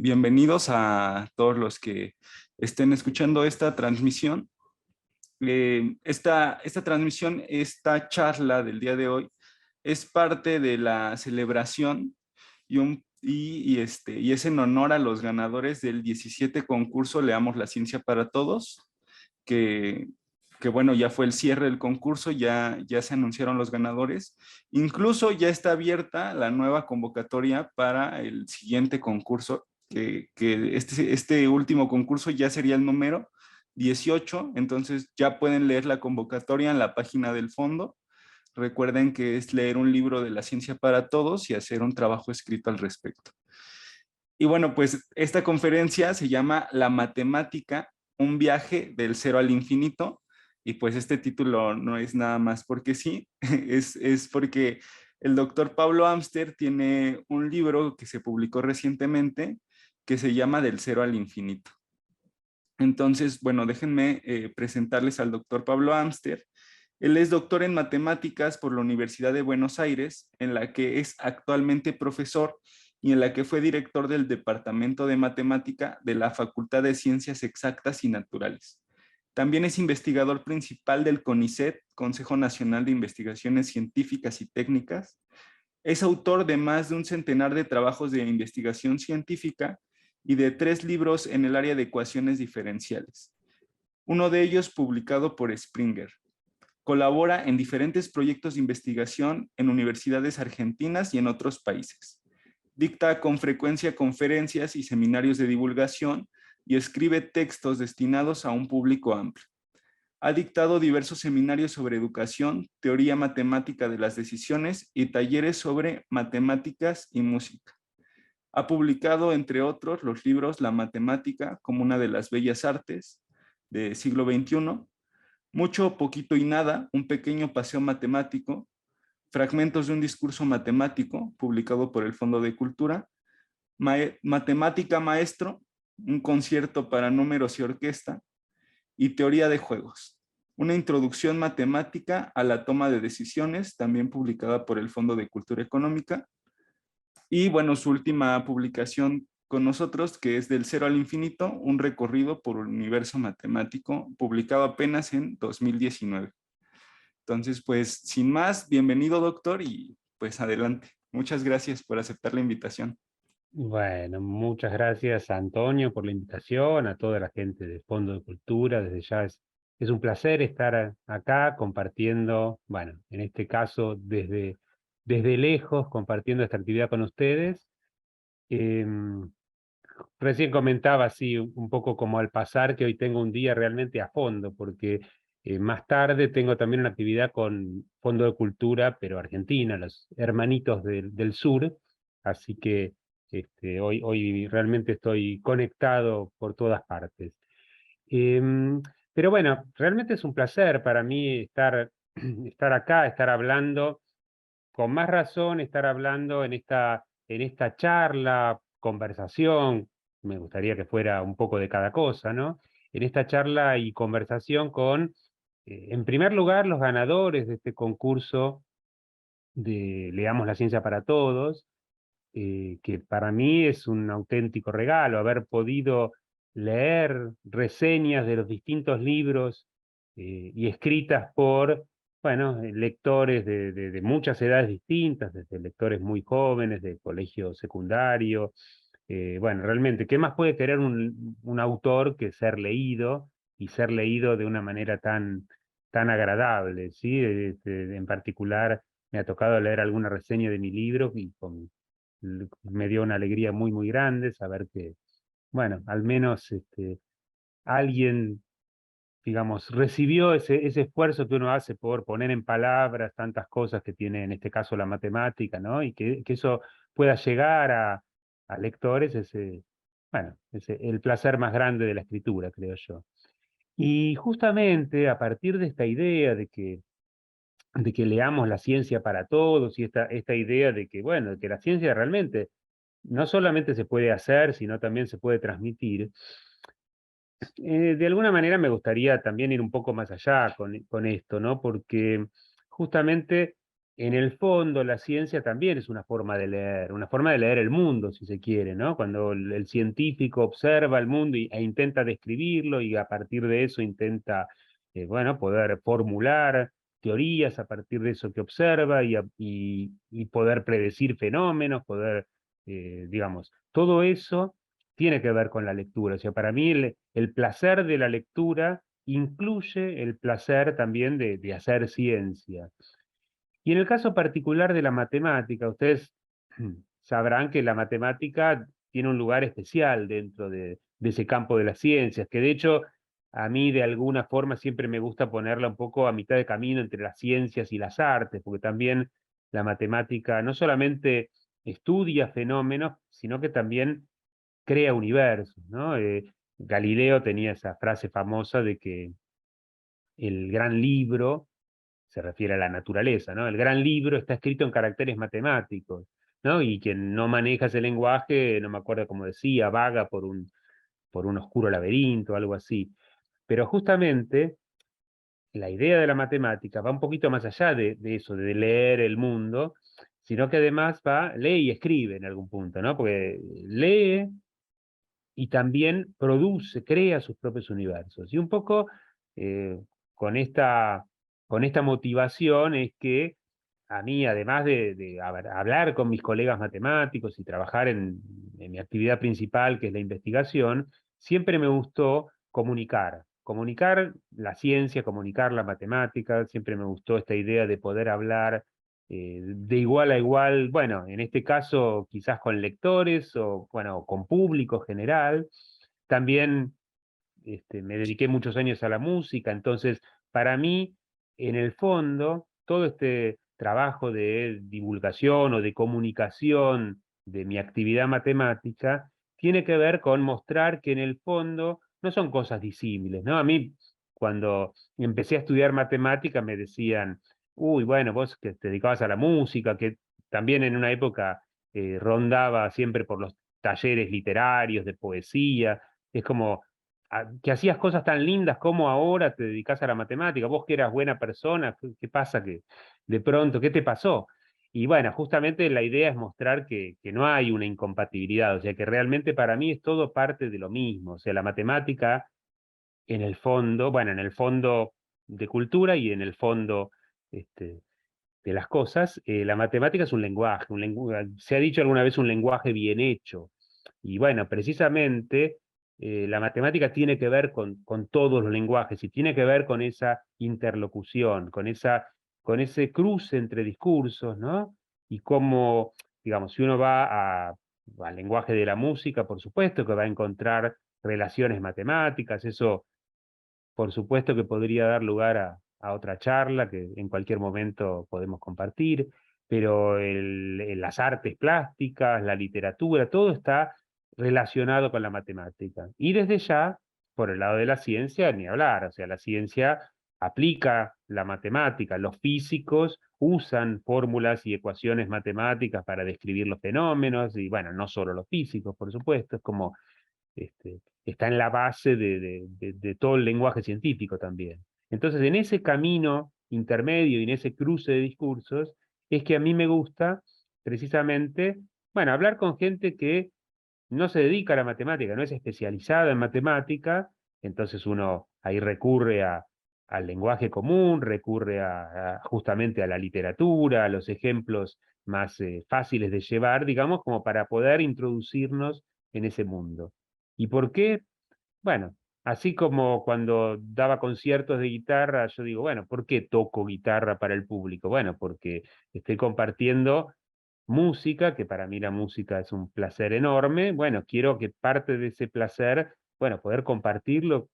Bienvenidos a todos los que estén escuchando esta transmisión. Esta transmisión, esta charla del día de hoy, es parte de la celebración y es en honor a los ganadores del 17 concurso Leamos la Ciencia para Todos, que, que bueno, ya fue el cierre del concurso, ya se anunciaron los ganadores. Incluso ya está abierta la nueva convocatoria para el siguiente concurso, que este último concurso ya sería el número 18, entonces ya pueden leer la convocatoria en la página del fondo. Recuerden que es leer un libro de la ciencia para todos y hacer un trabajo escrito al respecto. Y bueno, pues esta conferencia se llama La matemática, un viaje del cero al infinito. Y pues este título no es nada más porque sí, es porque el doctor Pablo Amster tiene un libro que se publicó recientemente que se llama Del cero al infinito. Entonces, bueno, déjenme presentarles al doctor Pablo Amster. Él es doctor en matemáticas por la Universidad de Buenos Aires, en la que es actualmente profesor y en la que fue director del Departamento de Matemática de la Facultad de Ciencias Exactas y Naturales. También es investigador principal del CONICET, Consejo Nacional de Investigaciones Científicas y Técnicas. Es autor de más de un centenar de trabajos de investigación científica y de 3 libros en el área de ecuaciones diferenciales. Uno de ellos publicado por Springer. Colabora en diferentes proyectos de investigación en universidades argentinas y en otros países. Dicta con frecuencia conferencias y seminarios de divulgación y escribe textos destinados a un público amplio. Ha dictado diversos seminarios sobre educación, teoría matemática de las decisiones y talleres sobre matemáticas y música. Ha publicado, entre otros, los libros La matemática como una de las bellas artes del siglo XXI, Mucho, poquito y nada, un pequeño paseo matemático, Fragmentos de un discurso matemático, publicado por el Fondo de Cultura, Matemática Maestro, un concierto para números y orquesta, y Teoría de Juegos, una introducción matemática a la toma de decisiones, también publicada por el Fondo de Cultura Económica. Y bueno, su última publicación con nosotros, que es Del cero al infinito, un recorrido por el universo matemático, publicado apenas en 2019. Entonces, pues, sin más, bienvenido, doctor, y pues adelante. Muchas gracias por aceptar la invitación. Bueno, muchas gracias a Antonio por la invitación, a toda la gente de Fondo de Cultura. Desde ya es un placer estar acá compartiendo, bueno, en este caso desde lejos, compartiendo esta actividad con ustedes. Em, Recién comentaba así un poco como al pasar que hoy tengo un día realmente a fondo, porque más tarde tengo también una actividad con Fondo de Cultura, pero Argentina, los hermanitos del sur, así que hoy realmente estoy conectado por todas partes. Em, pero bueno, realmente es un placer para mí estar acá, estar hablando, con más razón estar hablando en esta charla, conversación, me gustaría que fuera un poco de cada cosa, ¿no? En esta charla y conversación con, en primer lugar, los ganadores de este concurso de Leamos la Ciencia para Todos, que para mí es un auténtico regalo haber podido leer reseñas de los distintos libros y escritas por, bueno, lectores de muchas edades distintas, desde lectores muy jóvenes, de colegio secundario. Bueno, realmente, ¿qué más puede querer un autor que ser leído y ser leído de una manera tan agradable? ¿Sí? En particular, me ha tocado leer alguna reseña de mi libro y me dio una alegría muy, muy grande saber que, bueno, al menos alguien, digamos, recibió ese esfuerzo que uno hace por poner en palabras tantas cosas que tiene, en este caso, la matemática, ¿no? Y que eso pueda llegar a lectores, bueno, es el placer más grande de la escritura, creo yo. Y justamente a partir de esta idea de que leamos la ciencia para todos y esta idea de que, bueno, de que la ciencia realmente no solamente se puede hacer, sino también se puede transmitir. De alguna manera me gustaría también ir un poco más allá con esto, ¿no? Porque justamente en el fondo la ciencia también es una forma de leer el mundo, si se quiere, ¿no? Cuando el científico observa el mundo e intenta describirlo y a partir de eso intenta, bueno, poder formular teorías a partir de eso que observa y poder predecir fenómenos, poder, digamos, todo eso tiene que ver con la lectura. O sea, para mí el placer de la lectura incluye el placer también de hacer ciencia. Y en el caso particular de la matemática, ustedes sabrán que la matemática tiene un lugar especial dentro de ese campo de las ciencias, que de hecho a mí de alguna forma siempre me gusta ponerla un poco a mitad de camino entre las ciencias y las artes, porque también la matemática no solamente estudia fenómenos, sino que también crea universos, ¿no? Galileo tenía esa frase famosa de que el gran libro se refiere a la naturaleza, ¿no? El gran libro está escrito en caracteres matemáticos, ¿no? Y quien no maneja ese lenguaje, no me acuerdo cómo decía, vaga por un oscuro laberinto, algo así. Pero justamente la idea de la matemática va un poquito más allá de eso, de leer el mundo, sino que además lee y escribe en algún punto, ¿no? Porque lee y también produce, crea sus propios universos. Y un poco eh, con con esta motivación es que a mí, además de hablar con mis colegas matemáticos y trabajar en mi actividad principal, que es la investigación, siempre me gustó comunicar la ciencia, comunicar la matemática, siempre me gustó esta idea de poder hablar de igual a igual, bueno, en este caso quizás con lectores o, bueno, con público general. También me dediqué muchos años a la música, entonces para mí, en el fondo, todo este trabajo de divulgación o de comunicación de mi actividad matemática tiene que ver con mostrar que en el fondo no son cosas disímiles, ¿no? A mí, cuando empecé a estudiar matemática, me decían, uy, bueno, vos que te dedicabas a la música, que también en una época rondaba siempre por los talleres literarios de poesía, es como, que hacías cosas tan lindas como ahora te dedicas a la matemática, vos que eras buena persona, ¿qué pasa que de pronto, qué te pasó? Y bueno, justamente la idea es mostrar que no hay una incompatibilidad, o sea, que realmente para mí es todo parte de lo mismo, o sea, la matemática en el fondo, bueno, en el fondo de cultura y en el fondo este, de las cosas, la matemática es un lenguaje, se ha dicho alguna vez un lenguaje bien hecho. Y bueno, precisamente la matemática tiene que ver con todos los lenguajes y tiene que ver con esa interlocución, con ese cruce entre discursos, ¿no? Y cómo, digamos, si uno va al lenguaje de la música, por supuesto que va a encontrar relaciones matemáticas, eso por supuesto que podría dar lugar a otra charla que en cualquier momento podemos compartir, pero las artes plásticas, la literatura, todo está relacionado con la matemática. Y desde ya, por el lado de la ciencia, ni hablar, o sea, la ciencia aplica la matemática, los físicos usan fórmulas y ecuaciones matemáticas para describir los fenómenos, y bueno, no solo los físicos, por supuesto, es como está en la base de todo el lenguaje científico también. Entonces, en ese camino intermedio y en ese cruce de discursos, es que a mí me gusta precisamente, bueno, hablar con gente que no se dedica a la matemática, no es especializada en matemática, entonces uno ahí recurre al lenguaje común, recurre justamente a la literatura, a los ejemplos más fáciles de llevar, digamos, como para poder introducirnos en ese mundo. ¿Y por qué? Bueno, así como cuando daba conciertos de guitarra, yo digo, bueno, ¿por qué toco guitarra para el público? Bueno, porque estoy compartiendo música, que para mí la música es un placer enorme. Bueno, quiero que parte de ese placer, bueno, poder compartirlo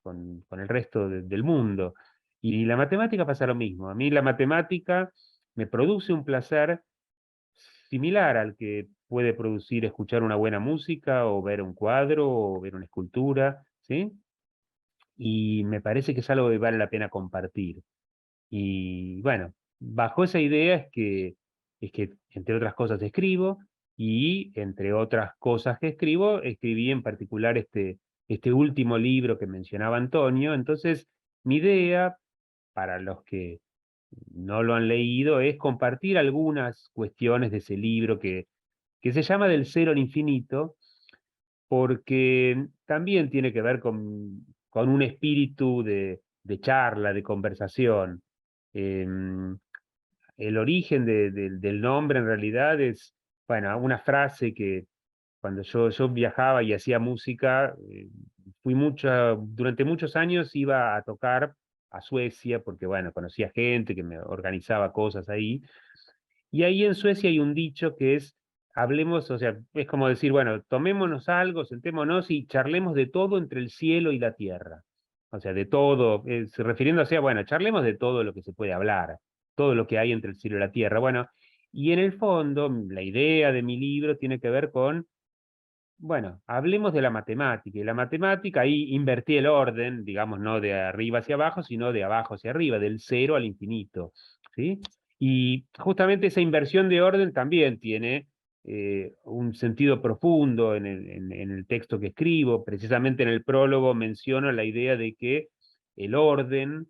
con el resto del mundo. Y la matemática pasa lo mismo. A mí la matemática me produce un placer similar al que puede producir escuchar una buena música o ver un cuadro o ver una escultura, ¿sí? Y me parece que es algo que vale la pena compartir. Y bueno, bajo esa idea es que entre otras cosas escribo, y entre otras cosas que escribo, escribí en particular este último libro que mencionaba Antonio. Entonces, mi idea, para los que no lo han leído, es compartir algunas cuestiones de ese libro que se llama Del cero al infinito, porque también tiene que ver con un espíritu de charla, de conversación. Em, el origen del nombre en realidad es, bueno, una frase que cuando yo viajaba y hacía música, durante muchos años iba a tocar a Suecia, porque bueno, conocía gente que me organizaba cosas ahí, y ahí en Suecia hay un dicho que es, hablemos, o sea, es como decir, bueno, tomémonos algo, sentémonos y charlemos de todo entre el cielo y la tierra. O sea, de todo, refiriéndose a, bueno, charlemos de todo lo que se puede hablar, todo lo que hay entre el cielo y la tierra. Bueno, y en el fondo, la idea de mi libro tiene que ver con, bueno, hablemos de la matemática. Y la matemática, ahí invertí el orden, digamos, no de arriba hacia abajo, sino de abajo hacia arriba, del cero al infinito. ¿Sí? Y justamente esa inversión de orden también tiene un sentido profundo en el texto que escribo. Precisamente en el prólogo menciono la idea de que el orden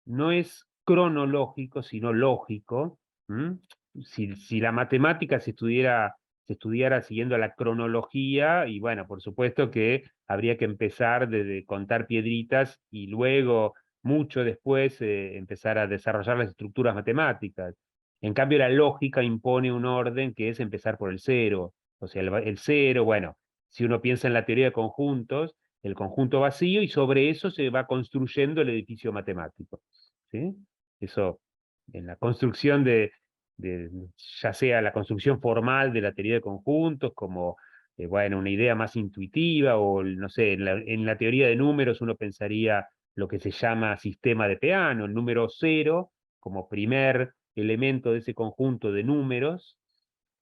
no es cronológico, sino lógico. ¿M? Si la matemática se estudiara siguiendo la cronología, y bueno, por supuesto que habría que empezar de contar piedritas y luego, mucho después, empezar a desarrollar las estructuras matemáticas. En cambio, la lógica impone un orden que es empezar por el cero. O sea, el cero, bueno, si uno piensa en la teoría de conjuntos, el conjunto vacío, y sobre eso se va construyendo el edificio matemático. ¿Sí? Eso, en la construcción de, ya sea la construcción formal de la teoría de conjuntos, como, bueno, una idea más intuitiva, o no sé, en la teoría de números uno pensaría lo que se llama sistema de Peano, el número cero como primer elemento de ese conjunto de números,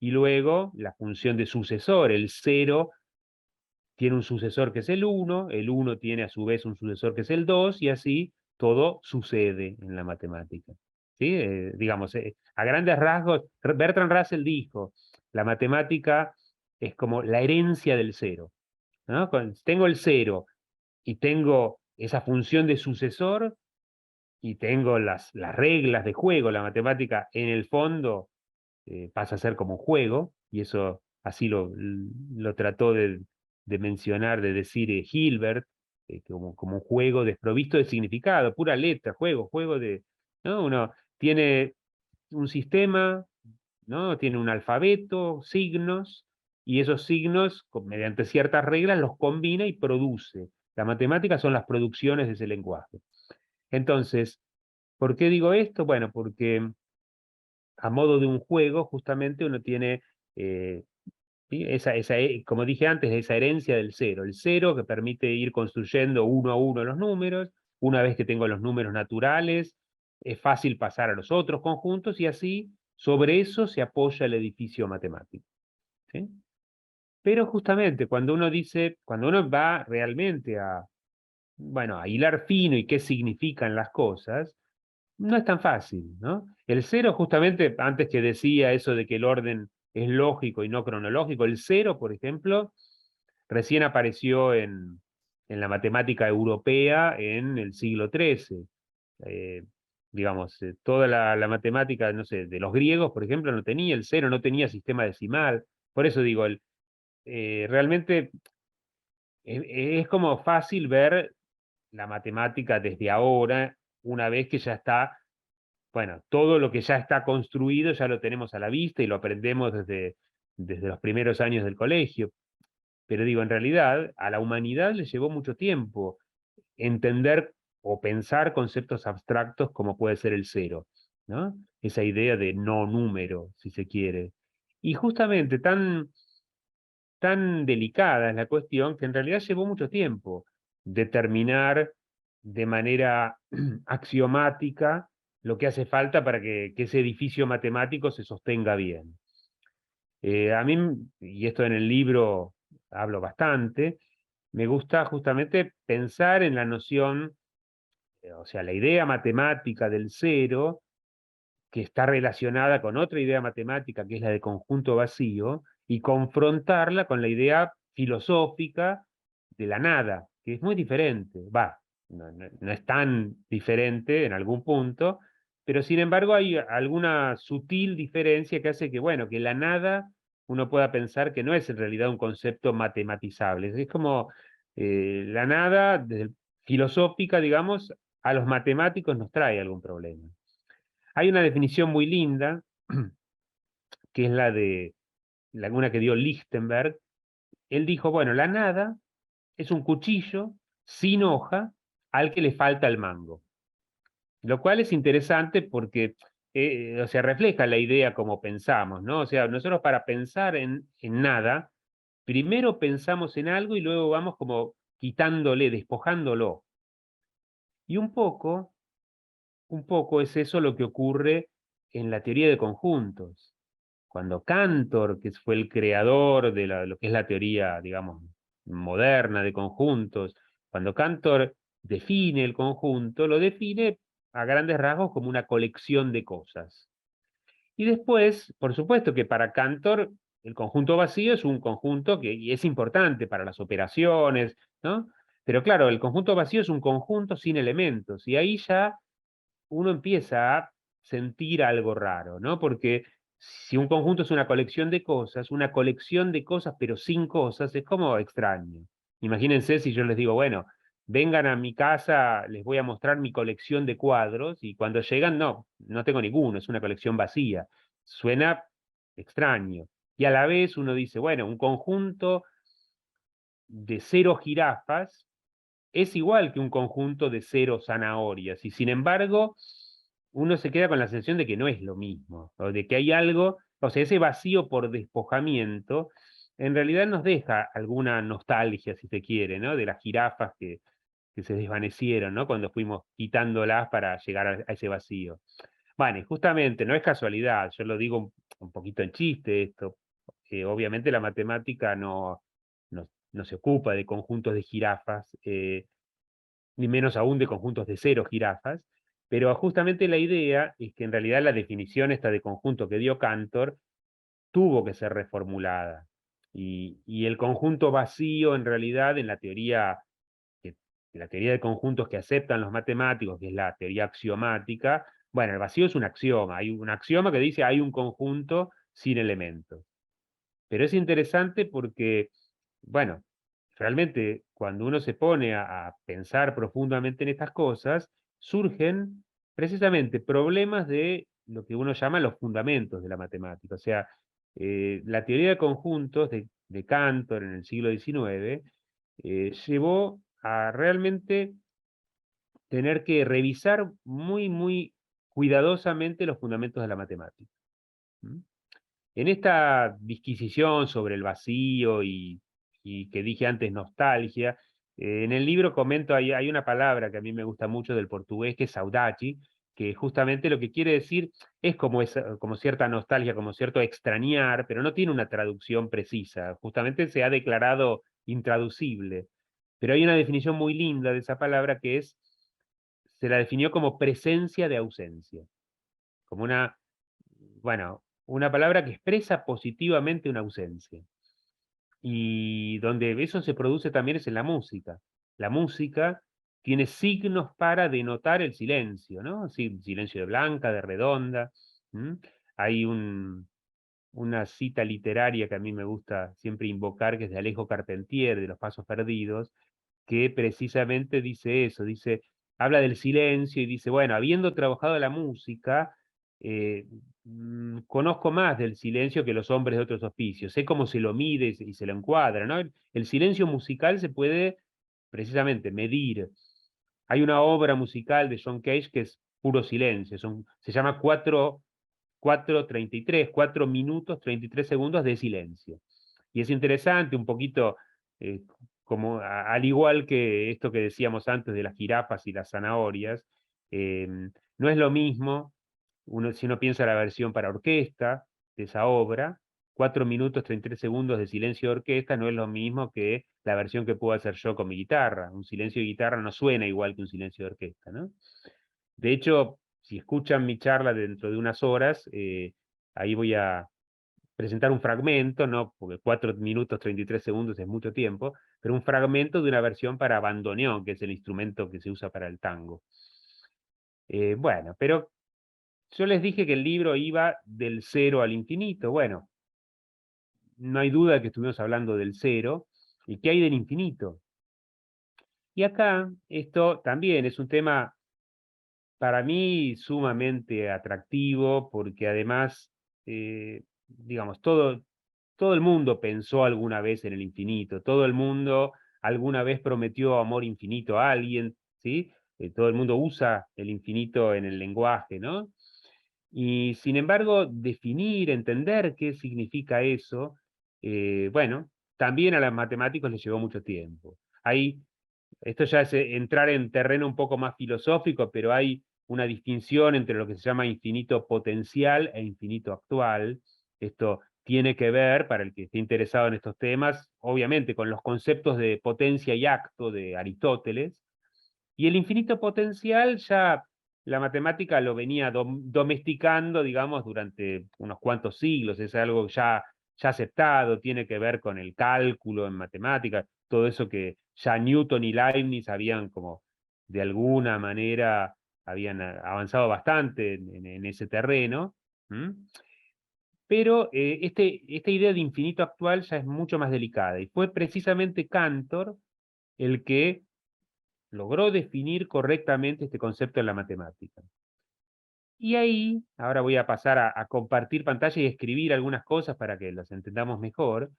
y luego la función de sucesor, el cero tiene un sucesor que es el 1 tiene a su vez un sucesor que es el 2, y así todo sucede en la matemática. ¿Sí? Digamos, a grandes rasgos, Bertrand Russell dijo, la matemática es como la herencia del cero. ¿No? Tengo el cero y tengo esa función de sucesor y tengo las reglas de juego. La matemática en el fondo pasa a ser como un juego, y eso así lo trató de mencionar, de decir Hilbert, como un juego desprovisto de significado, pura letra, juego de, ¿no? Uno tiene un sistema, ¿no? Tiene un alfabeto, signos, y esos signos, mediante ciertas reglas, los combina y produce. La matemática son las producciones de ese lenguaje. Entonces, ¿por qué digo esto? Bueno, porque a modo de un juego, justamente uno tiene, eh, ¿sí? Como dije antes, esa herencia del cero. El cero que permite ir construyendo uno a uno los números. Una vez que tengo los números naturales, es fácil pasar a los otros conjuntos, y así sobre eso se apoya el edificio matemático. ¿Sí? Pero justamente cuando uno va realmente bueno, a hilar fino y qué significan las cosas, no es tan fácil, ¿no? El cero, justamente, antes que decía eso de que el orden es lógico y no cronológico, el cero, por ejemplo, recién apareció en la matemática europea en el siglo XIII. Eh, digamos, toda la matemática, no sé, de los griegos, por ejemplo, no tenía el cero, no tenía sistema decimal. Por eso digo, realmente es como fácil ver la matemática desde ahora, una vez que ya está, bueno, todo lo que ya está construido ya lo tenemos a la vista y lo aprendemos desde los primeros años del colegio. Pero digo, en realidad, a la humanidad le llevó mucho tiempo entender o pensar conceptos abstractos como puede ser el cero, ¿no? Esa idea de no número, si se quiere. Y justamente tan delicada es la cuestión que en realidad llevó mucho tiempo determinar de manera axiomática lo que hace falta para que ese edificio matemático se sostenga bien. A mí, y esto en el libro hablo bastante, me gusta justamente pensar en la noción, o sea, la idea matemática del cero, que está relacionada con otra idea matemática, que es la de conjunto vacío, y confrontarla con la idea filosófica de la nada, que es muy diferente. Va, no es tan diferente en algún punto, pero sin embargo hay alguna sutil diferencia que hace que, bueno, que la nada uno pueda pensar que no es en realidad un concepto matematizable. Es como la nada, filosófica, digamos, a los matemáticos nos trae algún problema. Hay una definición muy linda, que es la de una que dio Lichtenberg. Él dijo, bueno, la nada es un cuchillo sin hoja al que le falta el mango. Lo cual es interesante porque, o sea, refleja la idea como pensamos, ¿no? O sea, nosotros para pensar en nada, primero pensamos en algo y luego vamos como quitándole, despojándolo. Y un poco es eso lo que ocurre en la teoría de conjuntos. Cuando Cantor, que fue el creador de lo que es la teoría, digamos, moderna de conjuntos, cuando Cantor define el conjunto, lo define a grandes rasgos como una colección de cosas. Y después, por supuesto que para Cantor, el conjunto vacío es un conjunto que y es importante para las operaciones, ¿no? Pero claro, el conjunto vacío es un conjunto sin elementos, y ahí ya uno empieza a sentir algo raro, ¿no? Porque si un conjunto es una colección de cosas pero sin cosas, es como extraño. Imagínense si yo les digo, bueno, vengan a mi casa, les voy a mostrar mi colección de cuadros, y cuando llegan, no tengo ninguno, es una colección vacía. Suena extraño. Y a la vez uno dice, bueno, un conjunto de 0 jirafas es igual que un conjunto de 0 zanahorias, y sin embargo, uno se queda con la sensación de que no es lo mismo, o de que hay algo, o sea, ese vacío por despojamiento, en realidad nos deja alguna nostalgia, si se quiere, ¿no? De las jirafas que se desvanecieron, ¿no? Cuando fuimos quitándolas para llegar a ese vacío. Bueno, y justamente, no es casualidad, yo lo digo un poquito en chiste esto, obviamente la matemática no se ocupa de conjuntos de jirafas, ni menos aún de conjuntos de 0 jirafas, pero justamente la idea es que en realidad la definición esta de conjunto que dio Cantor tuvo que ser reformulada. Y el conjunto vacío, en realidad, en que- la teoría de conjuntos que aceptan los matemáticos, que es la teoría axiomática, bueno, el vacío es un axioma. Hay un axioma que dice hay un conjunto sin elementos. Pero es interesante porque, bueno, realmente cuando uno se pone a pensar profundamente en estas cosas, surgen precisamente problemas de lo que uno llama los fundamentos de la matemática. O sea, la teoría de conjuntos de Cantor en el siglo XIX llevó a realmente tener que revisar muy, muy cuidadosamente los fundamentos de la matemática. ¿Mm? En esta disquisición sobre el vacío y que dije antes nostalgia, en el libro comento, hay una palabra que a mí me gusta mucho del portugués, que es saudade, que justamente lo que quiere decir es como cierta nostalgia, como cierto extrañar, pero no tiene una traducción precisa, justamente se ha declarado intraducible. Pero hay una definición muy linda de esa palabra que se la definió como presencia de ausencia, como bueno, una palabra que expresa positivamente una ausencia. Y donde eso se produce también es en la música. La música tiene signos para denotar el silencio, ¿no? Sí, silencio de Blanca, de Redonda. ¿M? Hay una cita literaria que a mí me gusta siempre invocar, que es de Alejo Carpentier, de Los Pasos Perdidos, que precisamente dice eso, habla del silencio y dice, bueno, habiendo trabajado la música, conozco más del silencio que los hombres de otros oficios, sé cómo se lo mide y se lo encuadra, ¿no? El silencio musical se puede precisamente medir. Hay una obra musical de John Cage que es puro silencio, se llama 4:33, 4 minutos 33 segundos de silencio. Y es interesante un poquito, eh, como al igual que esto que decíamos antes de las jirafas y las zanahorias, no es lo mismo, si uno piensa la versión para orquesta de esa obra, 4 minutos 33 segundos de silencio de orquesta no es lo mismo que la versión que puedo hacer yo con mi guitarra. Un silencio de guitarra no suena igual que un silencio de orquesta, ¿no? De hecho, si escuchan mi charla dentro de unas horas, ahí voy a presentar un fragmento, ¿no? Porque 4 minutos 33 segundos es mucho tiempo, pero un fragmento de una versión para bandoneón, que es el instrumento que se usa para el tango. Bueno, pero yo les dije que el libro iba del cero al infinito. Bueno, no hay duda que estuvimos hablando del cero. ¿Y qué hay del infinito? Y acá, esto también es un tema para mí sumamente atractivo, porque además, digamos, todo el mundo pensó alguna vez en el infinito, todo el mundo alguna vez prometió amor infinito a alguien, ¿sí? Todo el mundo usa el infinito en el lenguaje, ¿no? Y sin embargo, definir, entender qué significa eso, bueno, también a los matemáticos les llevó mucho tiempo. Hay Esto ya es entrar en terreno un poco más filosófico, pero hay una distinción entre lo que se llama infinito potencial e infinito actual. Esto tiene que ver, para el que esté interesado en estos temas, obviamente con los conceptos de potencia y acto de Aristóteles. Y el infinito potencial ya la matemática lo venía domesticando, digamos, durante unos cuantos siglos. Es algo ya aceptado, tiene que ver con el cálculo en matemáticas, todo eso que ya Newton y Leibniz habían como de alguna manera habían avanzado bastante en ese terreno. ¿Mm? Pero esta idea de infinito actual ya es mucho más delicada, y fue precisamente Cantor el que logró definir correctamente este concepto en la matemática. Y ahí, ahora voy a pasar a compartir pantalla y escribir algunas cosas para que las entendamos mejor.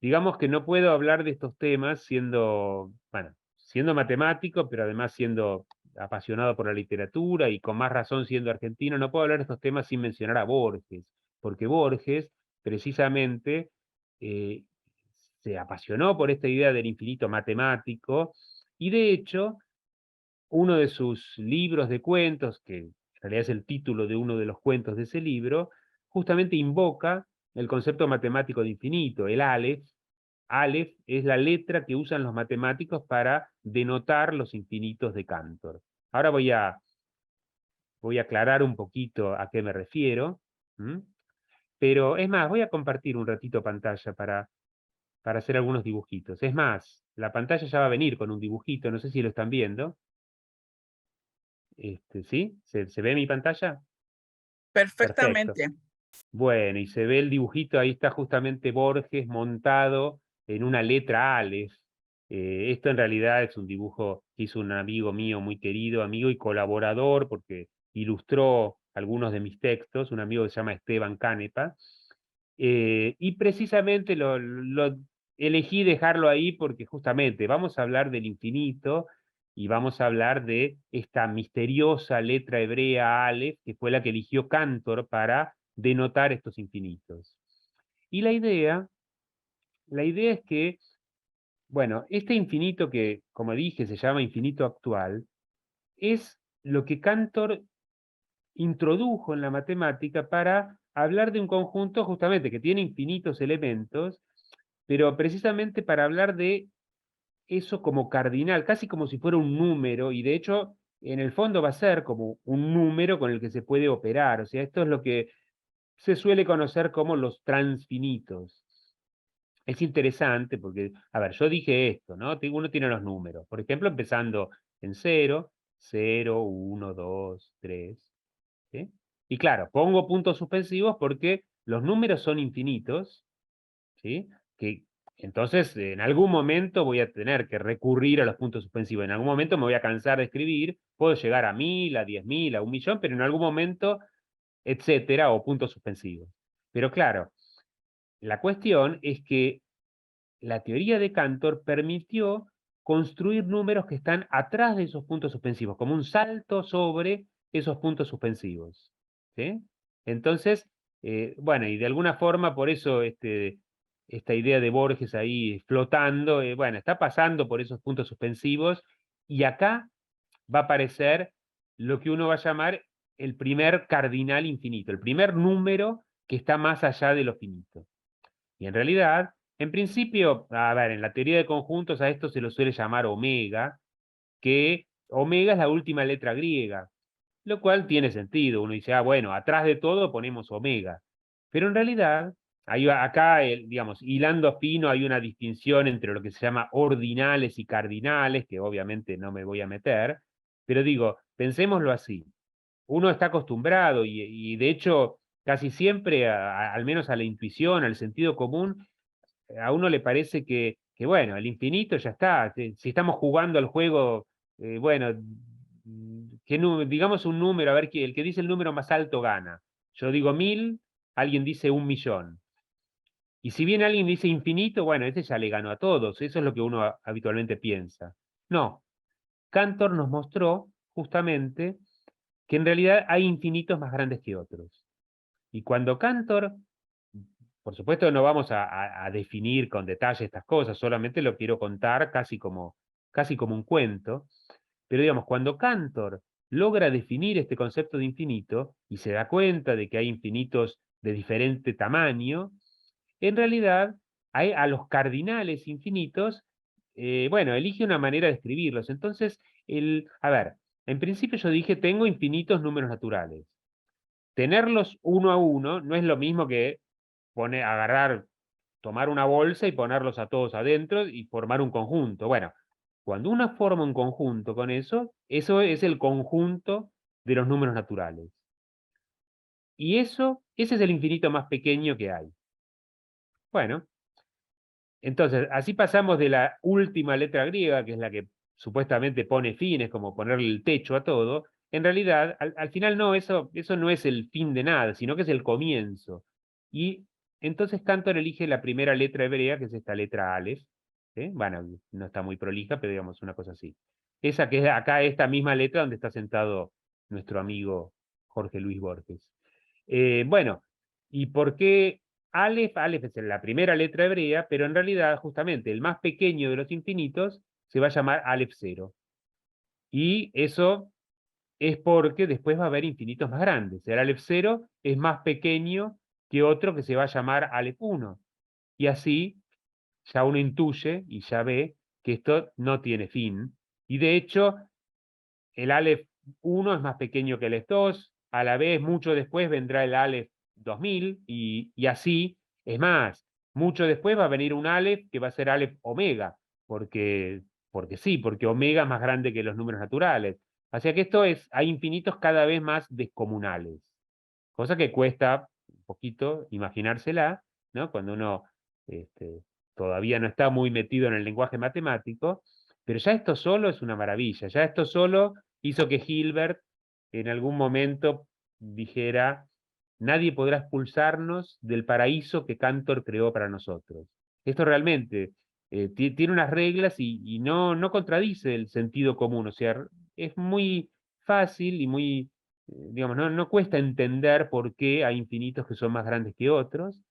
Digamos que no puedo hablar de estos temas siendo, bueno, siendo matemático, pero además siendo apasionado por la literatura y con más razón siendo argentino, no puedo hablar de estos temas sin mencionar a Borges, porque Borges precisamente eh, se apasionó por esta idea del infinito matemático, y de hecho uno de sus libros de cuentos, que en realidad es el título de uno de los cuentos de ese libro, justamente invoca el concepto matemático de infinito, el Aleph. Aleph es la letra que usan los matemáticos para denotar los infinitos de Cantor. Ahora voy a aclarar un poquito a qué me refiero. ¿Mm? Pero es más, voy a compartir un ratito pantalla para hacer algunos dibujitos. Es más, la pantalla ya va a venir con un dibujito, no sé si lo están viendo. ¿Sí? ¿Se ve mi pantalla? Perfecto. Perfectamente. Bueno, y se ve el dibujito, ahí está justamente Borges montado en una letra Aleph. Esto en realidad es un dibujo que hizo un amigo mío, muy querido, amigo y colaborador, porque ilustró algunos de mis textos, un amigo que se llama Esteban Canepa. Y precisamente lo elegí dejarlo ahí porque justamente vamos a hablar del infinito y vamos a hablar de esta misteriosa letra hebrea Aleph, que fue la que eligió Cantor para denotar estos infinitos. Y la idea es que, bueno, este infinito que, como dije, se llama infinito actual, es lo que Cantor introdujo en la matemática para hablar de un conjunto justamente que tiene infinitos elementos, pero precisamente para hablar de eso como cardinal, casi como si fuera un número, y de hecho en el fondo va a ser como un número con el que se puede operar. O sea, esto es lo que se suele conocer como los transfinitos. Es interesante porque, a ver, yo dije esto, ¿no? Uno tiene los números, por ejemplo, empezando en 0, 0, 1, 2, 3, ¿sí? Y claro, pongo puntos suspensivos porque los números son infinitos, ¿sí? Que entonces en algún momento voy a tener que recurrir a los puntos suspensivos. En algún momento me voy a cansar de escribir, puedo llegar a 1000, a 10.000, a 1.000.000, pero en algún momento, etcétera, o puntos suspensivos. Pero claro, la cuestión es que la teoría de Cantor permitió construir números que están atrás de esos puntos suspensivos, como un salto sobre esos puntos suspensivos. ¿Sí? Entonces, bueno, y de alguna forma, por eso esta idea de Borges ahí flotando, bueno, está pasando por esos puntos suspensivos, y acá va a aparecer lo que uno va a llamar el primer cardinal infinito, el primer número que está más allá de lo finito. Y en realidad, en principio, a ver, en la teoría de conjuntos a esto se lo suele llamar omega, que omega es la última letra griega, lo cual tiene sentido. Uno dice, ah, bueno, atrás de todo ponemos omega. Pero en realidad, acá, digamos, hilando fino, hay una distinción entre lo que se llama ordinales y cardinales, que obviamente no me voy a meter, pero digo, pensémoslo así. uno está acostumbrado y de hecho casi siempre, al menos a la intuición, al sentido común, a uno le parece que bueno, el infinito ya está. Si estamos jugando al juego, bueno, digamos un número, a ver, el que dice el número más alto gana. Yo digo 1000, alguien dice 1.000.000. Y si bien alguien dice infinito, bueno, ese ya le ganó a todos. Eso es lo que uno habitualmente piensa. No, Cantor nos mostró justamente que en realidad hay infinitos más grandes que otros. Y cuando Cantor, por supuesto no vamos a definir con detalle estas cosas, solamente lo quiero contar casi como un cuento, pero digamos, cuando Cantor logra definir este concepto de infinito y se da cuenta de que hay infinitos de diferente tamaño, en realidad a los cardinales infinitos, bueno, elige una manera de escribirlos. Entonces, a ver, en principio yo dije, tengo infinitos números naturales. Tenerlos uno a uno no es lo mismo que agarrar, tomar una bolsa y ponerlos a todos adentro y formar un conjunto. Bueno, cuando uno forma un conjunto con eso es el conjunto de los números naturales. Y ese es el infinito más pequeño que hay. Bueno, entonces, así pasamos de la última letra griega, que es la que supuestamente pone fin, es como ponerle el techo a todo. En realidad, al final no, eso no es el fin de nada, sino que es el comienzo. Y entonces Cantor elige la primera letra hebrea, que es esta letra Aleph. ¿Sí? Bueno, no está muy prolija, pero digamos una cosa así. Esa que es acá, esta misma letra donde está sentado nuestro amigo Jorge Luis Borges. Bueno, ¿y por qué Aleph? Aleph es la primera letra hebrea, pero en realidad, justamente, el más pequeño de los infinitos se va a llamar Aleph 0. Y eso es porque después va a haber infinitos más grandes. El Aleph 0 es más pequeño que otro que se va a llamar Aleph 1. Y así ya uno intuye y ya ve que esto no tiene fin. Y de hecho, el Aleph 1 es más pequeño que el Aleph 2, a la vez mucho después vendrá el Aleph 2000 y así, es más, mucho después va a venir un Aleph que va a ser Aleph Omega, porque sí, porque Omega es más grande que los números naturales. Así que hay infinitos cada vez más descomunales, cosa que cuesta un poquito imaginársela, ¿no? Cuando uno este, todavía no está muy metido en el lenguaje matemático, pero ya esto solo es una maravilla, ya esto solo hizo que Hilbert en algún momento dijera, nadie podrá expulsarnos del paraíso que Cantor creó para nosotros. Esto realmente tiene unas reglas y no contradice el sentido común, o sea, es muy fácil y muy, digamos, no cuesta entender por qué hay infinitos que son más grandes que otros,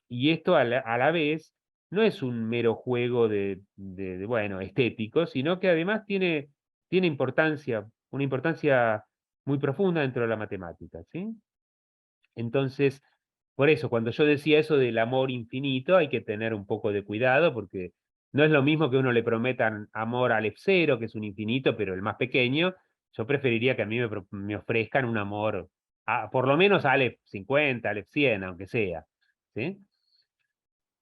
y esto a la vez no es un mero juego bueno, estético, sino que además tiene importancia, una importancia muy profunda dentro de la matemática, ¿sí? Entonces, por eso, cuando yo decía eso del amor infinito, hay que tener un poco de cuidado, porque no es lo mismo que uno le prometan amor al F0, que es un infinito, pero el más pequeño. Yo preferiría que a mí me ofrezcan un amor, por lo menos al F50, al F100, aunque sea, ¿sí?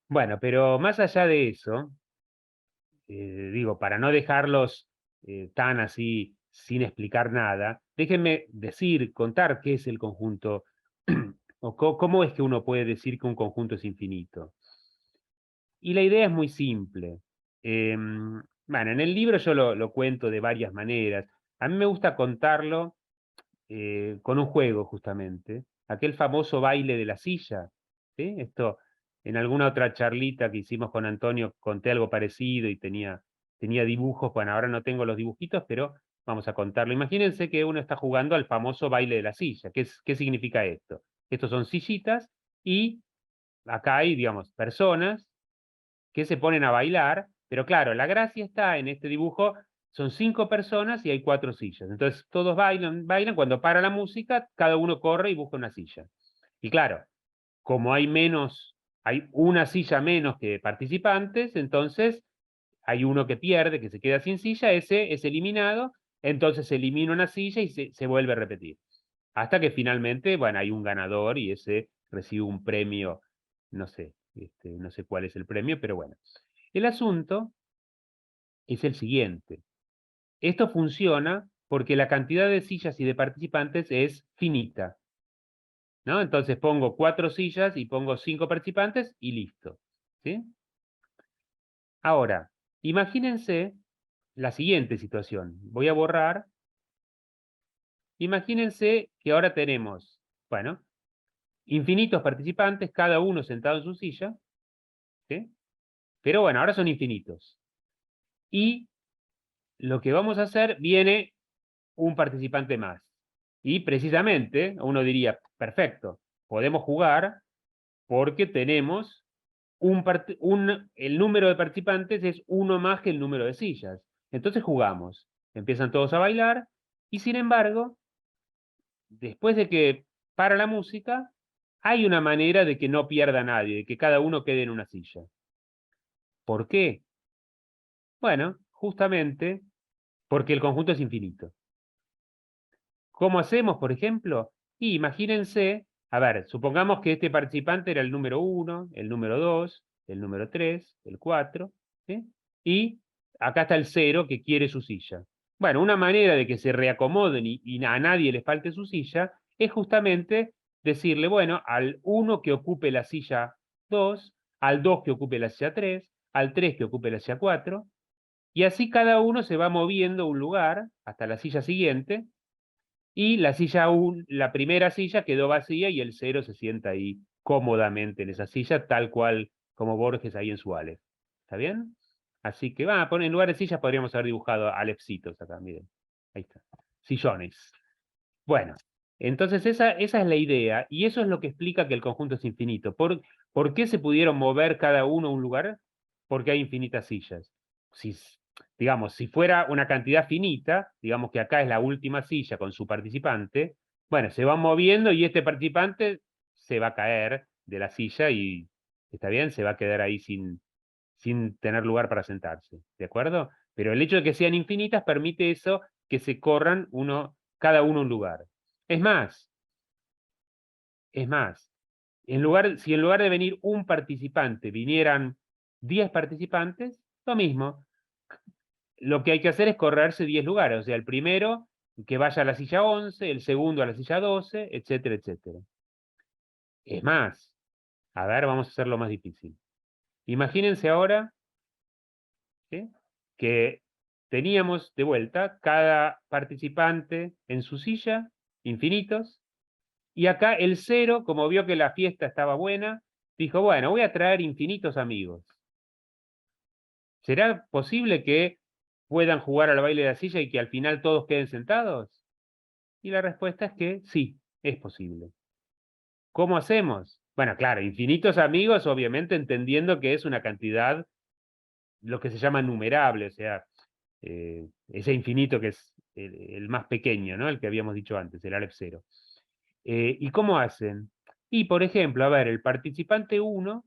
Bueno, pero más allá de eso, digo, para no dejarlos tan así sin explicar nada, déjenme contar qué es el conjunto, o cómo es que uno puede decir que un conjunto es infinito. Y la idea es muy simple. Bueno, en el libro yo lo cuento de varias maneras. A mí me gusta contarlo con un juego, justamente. Aquel famoso baile de la silla. ¿Sí? Esto, en alguna otra charlita que hicimos con Antonio, conté algo parecido y tenía dibujos. Bueno, ahora no tengo los dibujitos, pero vamos a contarlo. Imagínense que uno está jugando al famoso baile de la silla. ¿Qué significa esto? Estos son sillitas y acá hay, digamos, personas que se ponen a bailar, pero claro, la gracia está en este dibujo, son 5 personas y hay 4 sillas. Entonces todos bailan, cuando para la música, cada uno corre y busca una silla. Y claro, como hay una silla menos que participantes, entonces hay uno que pierde, que se queda sin silla, ese es eliminado, entonces se elimina una silla y se vuelve a repetir. Hasta que finalmente, bueno, hay un ganador y ese recibe un premio, no sé, no sé cuál es el premio, pero bueno. El asunto es el siguiente. Esto funciona porque la cantidad de sillas y de participantes es finita, ¿no? Entonces pongo 4 sillas y pongo 5 participantes y listo, ¿sí? Ahora, imagínense la siguiente situación. Voy a borrar. Imagínense que ahora tenemos, bueno, infinitos participantes, cada uno sentado en su silla, ¿sí? Pero bueno, ahora son infinitos. Y lo que vamos a hacer, viene un participante más. Y precisamente uno diría, perfecto, podemos jugar porque tenemos el número de participantes es uno más que el número de sillas. Entonces jugamos. Empiezan todos a bailar y sin embargo, después de que para la música, hay una manera de que no pierda nadie, de que cada uno quede en una silla. ¿Por qué? Bueno, justamente porque el conjunto es infinito. ¿Cómo hacemos, por ejemplo? Y imagínense, a ver, supongamos que este participante era el número 1, el número 2, el número 3, el 4, ¿sí? Y acá está el 0 que quiere su silla. Bueno, una manera de que se reacomoden y a nadie le falte su silla es justamente decirle, bueno, al 1 que ocupe la silla 2, al 2 que ocupe la silla 3, al 3 que ocupe la silla 4, y así cada uno se va moviendo un lugar hasta la silla siguiente, y la primera silla quedó vacía y el 0 se sienta ahí cómodamente en esa silla, tal cual como Borges ahí en su Aleph. ¿Está bien? Así que, en lugar de sillas podríamos haber dibujado Alepcitos acá, miren. Ahí está. Sillones. Bueno, entonces esa es la idea, y eso es lo que explica que el conjunto es infinito. ¿Por qué se pudieron mover cada uno a un lugar? Porque hay infinitas sillas. Si, digamos, si fuera una cantidad finita, digamos que acá es la última silla con su participante, bueno, se van moviendo y este participante se va a caer de la silla y, ¿está bien? Se va a quedar ahí sin tener lugar para sentarse, ¿de acuerdo? Pero el hecho de que sean infinitas permite eso, que se corran cada uno un lugar. Es más, es más, si en lugar de venir un participante vinieran 10 participantes, lo mismo. Lo que hay que hacer es correrse 10 lugares, o sea, el primero que vaya a la silla 11, el segundo a la silla 12, etcétera, etcétera. Es más, a ver, vamos a hacerlo más difícil. Imagínense ahora, ¿sí?, que teníamos de vuelta cada participante en su silla, infinitos, y acá el 0, como vio que la fiesta estaba buena, dijo, bueno, voy a traer infinitos amigos. ¿Será posible que puedan jugar al baile de la silla y que al final todos queden sentados? Y la respuesta es que sí, es posible. ¿Cómo hacemos? Bueno, claro, infinitos amigos, obviamente entendiendo que es una cantidad, lo que se llama numerable, o sea, ese infinito que es el más pequeño, ¿no? El que habíamos dicho antes, el Aleph 0. ¿Y cómo hacen? Y, por ejemplo, a ver, el participante 1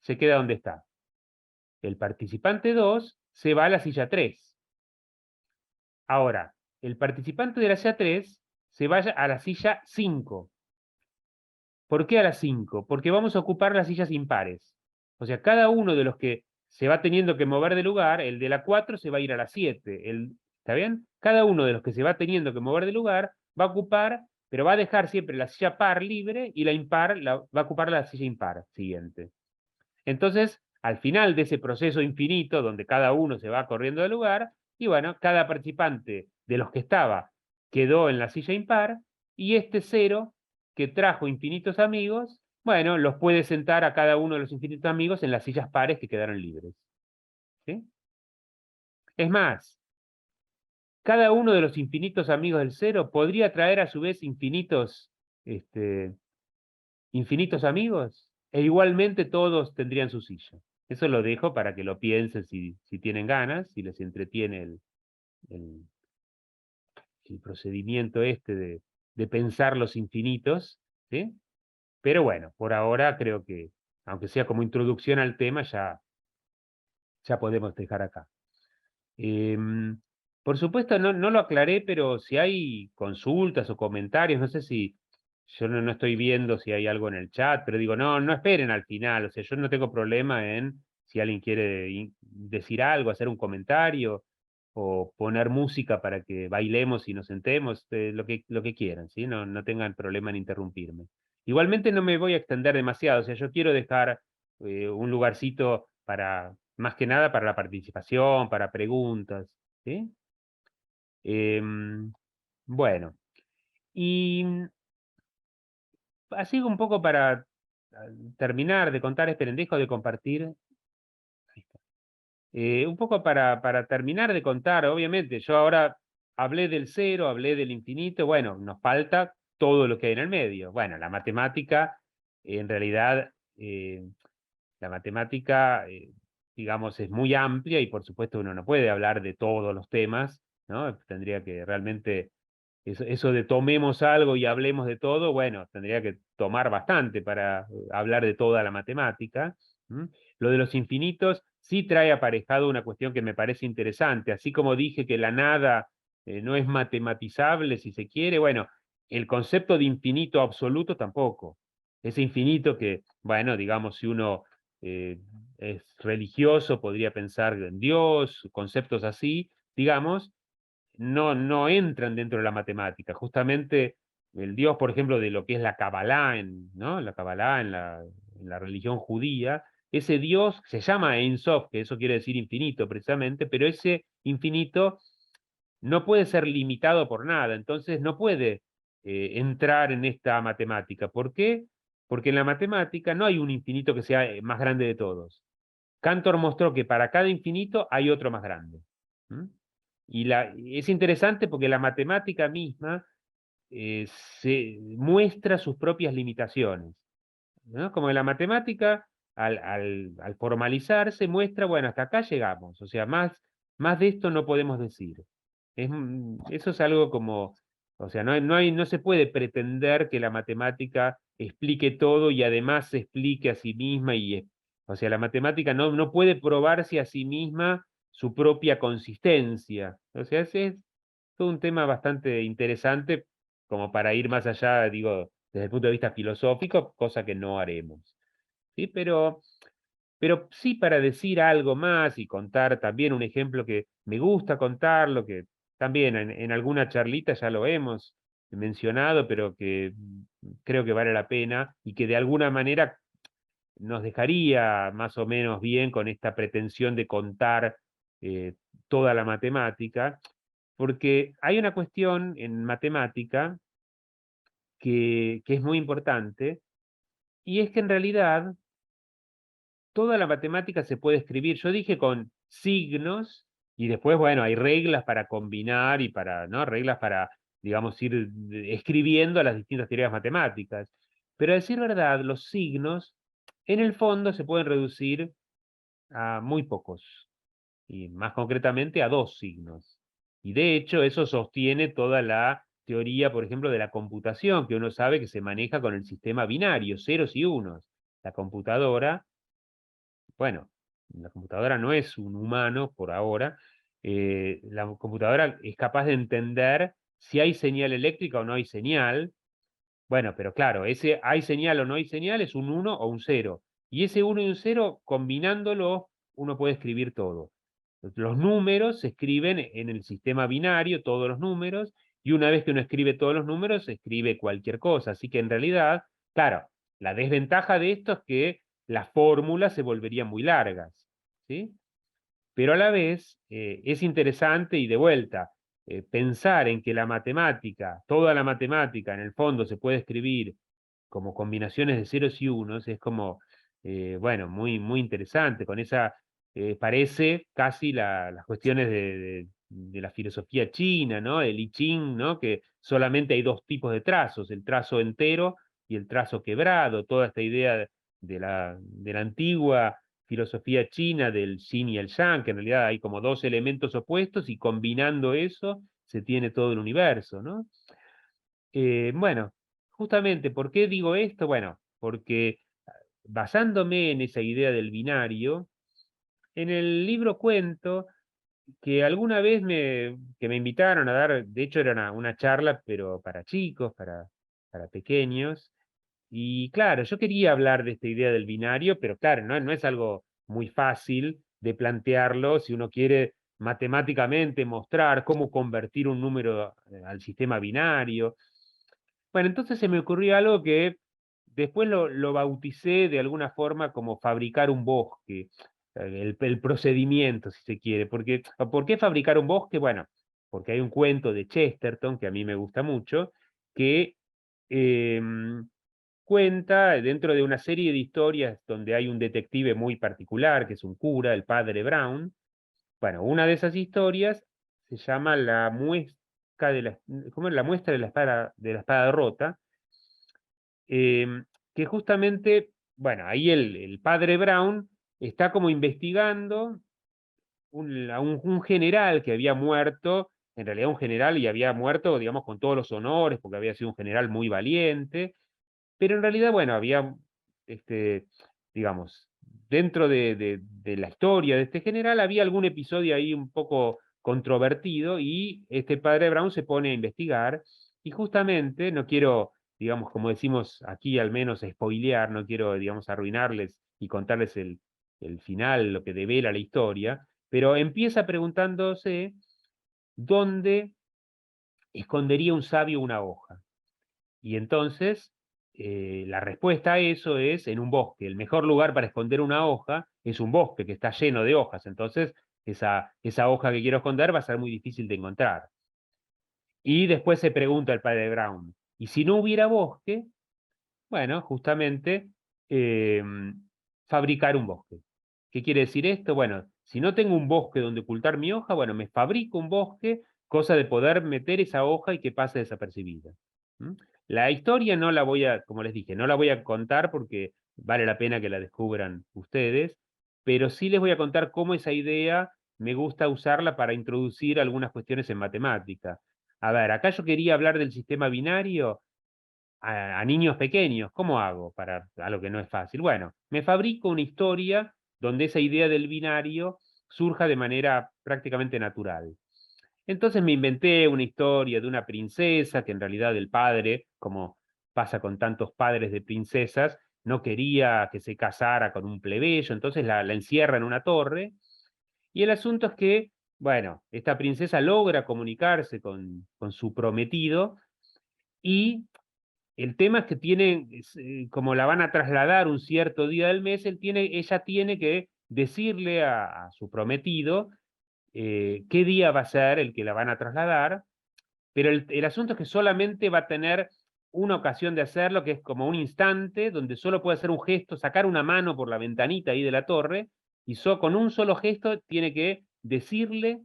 se queda donde está. El participante 2 se va a la silla 3. Ahora, el participante de la silla 3 se vaya a la silla 5. ¿Por qué a las 5? Porque vamos a ocupar las sillas impares. O sea, cada uno de los que se va teniendo que mover de lugar, el de la 4 se va a ir a la 7. ¿Está bien? Cada uno de los que se va teniendo que mover de lugar va a ocupar, pero va a dejar siempre la silla par libre y la impar va a ocupar la silla impar siguiente. Entonces, al final de ese proceso infinito, donde cada uno se va corriendo de lugar, y bueno, cada participante de los que estaba quedó en la silla impar, y este 0 que trajo infinitos amigos, bueno, los puede sentar a cada uno de los infinitos amigos en las sillas pares que quedaron libres. ¿Sí? Es más, cada uno de los infinitos amigos del 0 podría traer a su vez este, infinitos amigos, e igualmente todos tendrían su silla. Eso lo dejo para que lo piensen si tienen ganas, si les entretiene el, el procedimiento de pensar los infinitos, ¿sí? Pero bueno, por ahora creo que, aunque sea como introducción al tema, ya podemos dejar acá. Por supuesto, no lo aclaré, pero si hay consultas o comentarios, no sé si yo no estoy viendo si hay algo en el chat, pero digo, no esperen al final, o sea, yo no tengo problema en si alguien quiere decir algo, hacer un comentario o poner música para que bailemos y nos sentemos, lo que quieran, ¿sí? No tengan problema en interrumpirme. Igualmente no me voy a extender demasiado, o sea, yo quiero dejar un lugarcito para, más que nada, para la participación, para preguntas, ¿sí? Bueno, y así un poco para terminar de contar, esperen, dejo de compartir. Ahí está. Un poco para terminar de contar, obviamente, yo ahora hablé del cero, hablé del infinito, bueno, nos falta todo lo que hay en el medio. Bueno, la matemática, en realidad, la matemática, digamos, es muy amplia y por supuesto uno no puede hablar de todos los temas, ¿no? Tendría que realmente, eso de tomemos algo y hablemos de todo, bueno, tendría que tomar bastante para hablar de toda la matemática. ¿M? Lo de los infinitos sí trae aparejado una cuestión que me parece interesante, así como dije que la nada no es matematizable si se quiere, bueno, el concepto de infinito absoluto tampoco. Ese infinito que, bueno, digamos, si uno eh, es religioso, podría pensar en Dios, conceptos así, digamos, no entran dentro de la matemática. Justamente el Dios, por ejemplo, de lo que es la Kabbalah, ¿no? La Kabbalah en la religión judía, ese Dios se llama Ein Sof, que eso quiere decir infinito precisamente, pero ese infinito no puede ser limitado por nada, entonces no puede entrar en esta matemática. ¿Por qué? Porque en la matemática no hay un infinito que sea más grande de todos. Cantor mostró que para cada infinito hay otro más grande. ¿Mm? Es interesante porque la matemática misma se muestra sus propias limitaciones, ¿no? Como en la matemática, al formalizarse, muestra, bueno, hasta acá llegamos, o sea, más de esto no podemos decir. Eso es algo como, o sea, no se puede pretender que la matemática explique todo y además se explique a sí misma o sea, la matemática no puede probarse a sí misma su propia consistencia. O sea, es todo un tema bastante interesante como para ir más allá, digo, desde el punto de vista filosófico, cosa que no haremos. ¿Sí? Pero sí para decir algo más y contar también un ejemplo que me gusta contarlo, que también en alguna charlita ya lo hemos mencionado, pero que creo que vale la pena y que de alguna manera nos dejaría más o menos bien con esta pretensión de contar eh, toda la matemática, porque hay una cuestión en matemática que es muy importante, y es que en realidad toda la matemática se puede escribir, yo dije con signos, y después, bueno, hay reglas para combinar y para, ¿no? Reglas para, digamos, ir escribiendo las distintas teorías matemáticas. Pero a decir verdad, los signos, en el fondo, se pueden reducir a muy pocos, y más concretamente a dos signos. Y de hecho, eso sostiene toda la teoría, por ejemplo, de la computación, que uno sabe que se maneja con el sistema binario, ceros y unos. La computadora, bueno, la computadora no es un humano por ahora, la computadora es capaz de entender si hay señal eléctrica o no hay señal. Bueno, pero claro, ese hay señal o no hay señal es un 1 o un 0. Y ese 1 y un 0, combinándolo, uno puede escribir todo. Los números se escriben en el sistema binario, todos los números, y una vez que uno escribe todos los números, se escribe cualquier cosa. Así que en realidad, claro, la desventaja de esto es que las fórmulas se volverían muy largas, ¿sí? Pero a la vez es interesante y de vuelta, pensar en que la matemática, toda la matemática en el fondo se puede escribir como combinaciones de ceros y unos, es como, bueno, muy interesante, con esa, parece casi las cuestiones de la filosofía china, ¿no? El I Ching, ¿no? Que solamente hay dos tipos de trazos, el trazo entero y el trazo quebrado, toda esta idea de la antigua filosofía china del yin y el yang, que en realidad hay como dos elementos opuestos y combinando eso se tiene todo el universo, ¿no? Bueno, justamente, ¿por qué digo esto? Bueno, porque basándome en esa idea del binario, en el libro cuento que alguna vez que me invitaron a dar, de hecho era una charla, pero para chicos, para pequeños, y claro, yo quería hablar de esta idea del binario, pero claro, no es algo muy fácil de plantearlo si uno quiere matemáticamente mostrar cómo convertir un número al sistema binario. Bueno, entonces se me ocurrió algo que después lo bauticé de alguna forma como fabricar un bosque, el procedimiento, si se quiere. Porque, ¿por qué fabricar un bosque? Bueno, porque hay un cuento de Chesterton, que a mí me gusta mucho, que cuenta dentro de una serie de historias donde hay un detective muy particular, que es un cura, el padre Brown. Bueno, una de esas historias se llama la muestra de la, ¿cómo es? La muestra de la espada rota, que justamente, bueno, ahí el padre Brown está como investigando a un general que había muerto, en realidad un general y había muerto, digamos, con todos los honores, porque había sido un general muy valiente, pero en realidad, bueno, había, este, digamos, dentro de la historia de este general, había algún episodio ahí un poco controvertido y este padre Brown se pone a investigar y justamente, no quiero, digamos, como decimos aquí al menos, spoilear, no quiero, digamos, arruinarles y contarles el final, lo que devela la historia, pero empieza preguntándose dónde escondería un sabio una hoja. Y entonces, la respuesta a eso es en un bosque. El mejor lugar para esconder una hoja es un bosque que está lleno de hojas. Entonces, esa hoja que quiero esconder va a ser muy difícil de encontrar. Y después se pregunta el padre Brown, ¿y si no hubiera bosque? Bueno, justamente fabricar un bosque. ¿Qué quiere decir esto? Bueno, si no tengo un bosque donde ocultar mi hoja, bueno, me fabrico un bosque, cosa de poder meter esa hoja y que pase desapercibida. ¿Mm? La historia no la voy a, como les dije, no la voy a contar porque vale la pena que la descubran ustedes, pero sí les voy a contar cómo esa idea me gusta usarla para introducir algunas cuestiones en matemática. A ver, acá yo quería hablar del sistema binario a niños pequeños. ¿Cómo hago para algo que no es fácil? Bueno, me fabrico una historia donde esa idea del binario surja de manera prácticamente natural. Entonces me inventé una historia de una princesa que en realidad el padre, como pasa con tantos padres de princesas, no quería que se casara con un plebeyo, entonces la encierra en una torre. Y el asunto es que, bueno, esta princesa logra comunicarse con su prometido y el tema es que tiene, como la van a trasladar un cierto día del mes, ella tiene que decirle a su prometido qué día va a ser el que la van a trasladar, pero el asunto es que solamente va a tener una ocasión de hacerlo, que es como un instante, donde solo puede hacer un gesto, sacar una mano por la ventanita ahí de la torre, y con un solo gesto tiene que decirle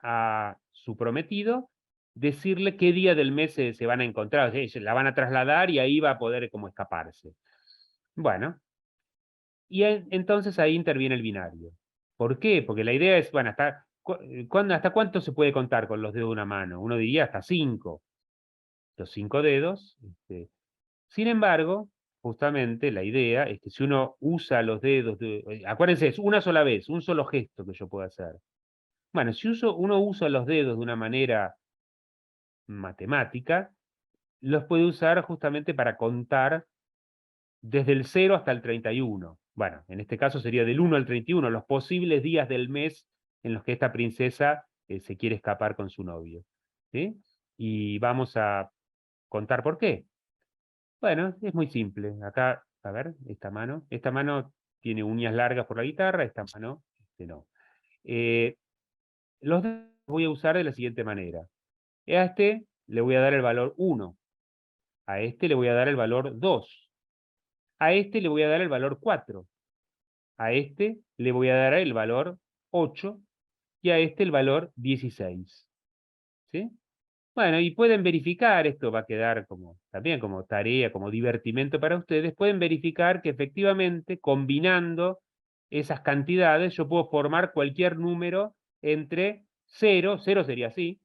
a su prometido, decirle qué día del mes se van a encontrar, o sea, la van a trasladar y ahí va a poder como escaparse. Bueno, y entonces ahí interviene el binario. ¿Por qué? Porque la idea es, bueno, ¿hasta cuánto se puede contar con los dedos de una mano? Uno diría hasta 5, los 5 dedos. Sin embargo, justamente la idea es que si uno usa los dedos, acuérdense, es una sola vez, un solo gesto que yo puedo hacer. Bueno, si uno usa los dedos de una manera matemática, los puede usar justamente para contar desde el 0 hasta el 31. Bueno, en este caso sería del 1 al 31, los posibles días del mes en los que esta princesa se quiere escapar con su novio. ¿Sí? Y vamos a contar por qué. Bueno, es muy simple. Acá, a ver, esta mano tiene uñas largas por la guitarra, esta mano no. Eh, los voy a usar de la siguiente manera. A este le voy a dar el valor 1. A este le voy a dar el valor 2. A este le voy a dar el valor 4. A este le voy a dar el valor 8. Y a este el valor 16. ¿Sí? Bueno, y pueden verificar, esto va a quedar como, también como tarea, como divertimento para ustedes, pueden verificar que efectivamente combinando esas cantidades yo puedo formar cualquier número entre 0, 0 sería así,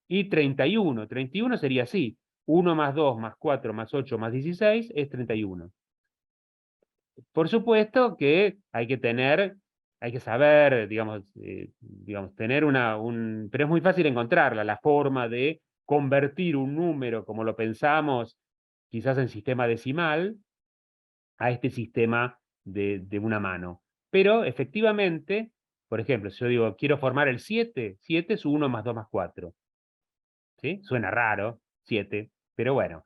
y 31. 31 sería así. 1 más 2 más 4 más 8 más 16 es 31. Por supuesto que hay que saber, digamos, tener pero es muy fácil encontrarla, la forma de convertir un número como lo pensamos, quizás en sistema decimal, a este sistema de una mano. Pero efectivamente, Por ejemplo, si yo digo, quiero formar el 7, 7 es 1 más 2 más 4. ¿Sí? Suena raro, 7, pero bueno.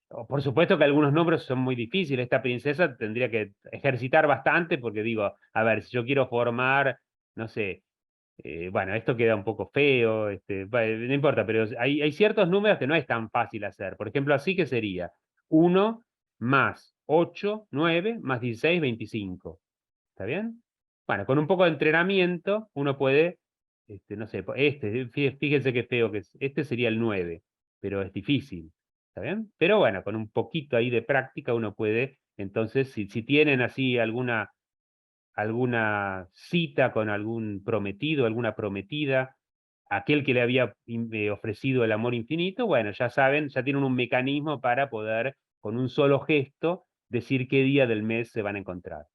Por supuesto que algunos números son muy difíciles. Esta princesa tendría que ejercitar bastante porque digo, a ver, si yo quiero formar, no sé, bueno, esto queda un poco feo, no importa, pero hay ciertos números que no es tan fácil hacer. Por ejemplo, así que sería 1 más 8, 9, más 16, 25. ¿Está bien? Bueno, con un poco de entrenamiento uno puede, no sé, fíjense qué feo que es. Este sería el 9, pero es difícil. ¿Está bien? Pero bueno, con un poquito ahí de práctica uno puede, entonces, si tienen así alguna cita con algún prometido, alguna prometida, aquel que le había ofrecido el amor infinito, bueno, ya saben, ya tienen un mecanismo para poder, con un solo gesto, decir qué día del mes se van a encontrar.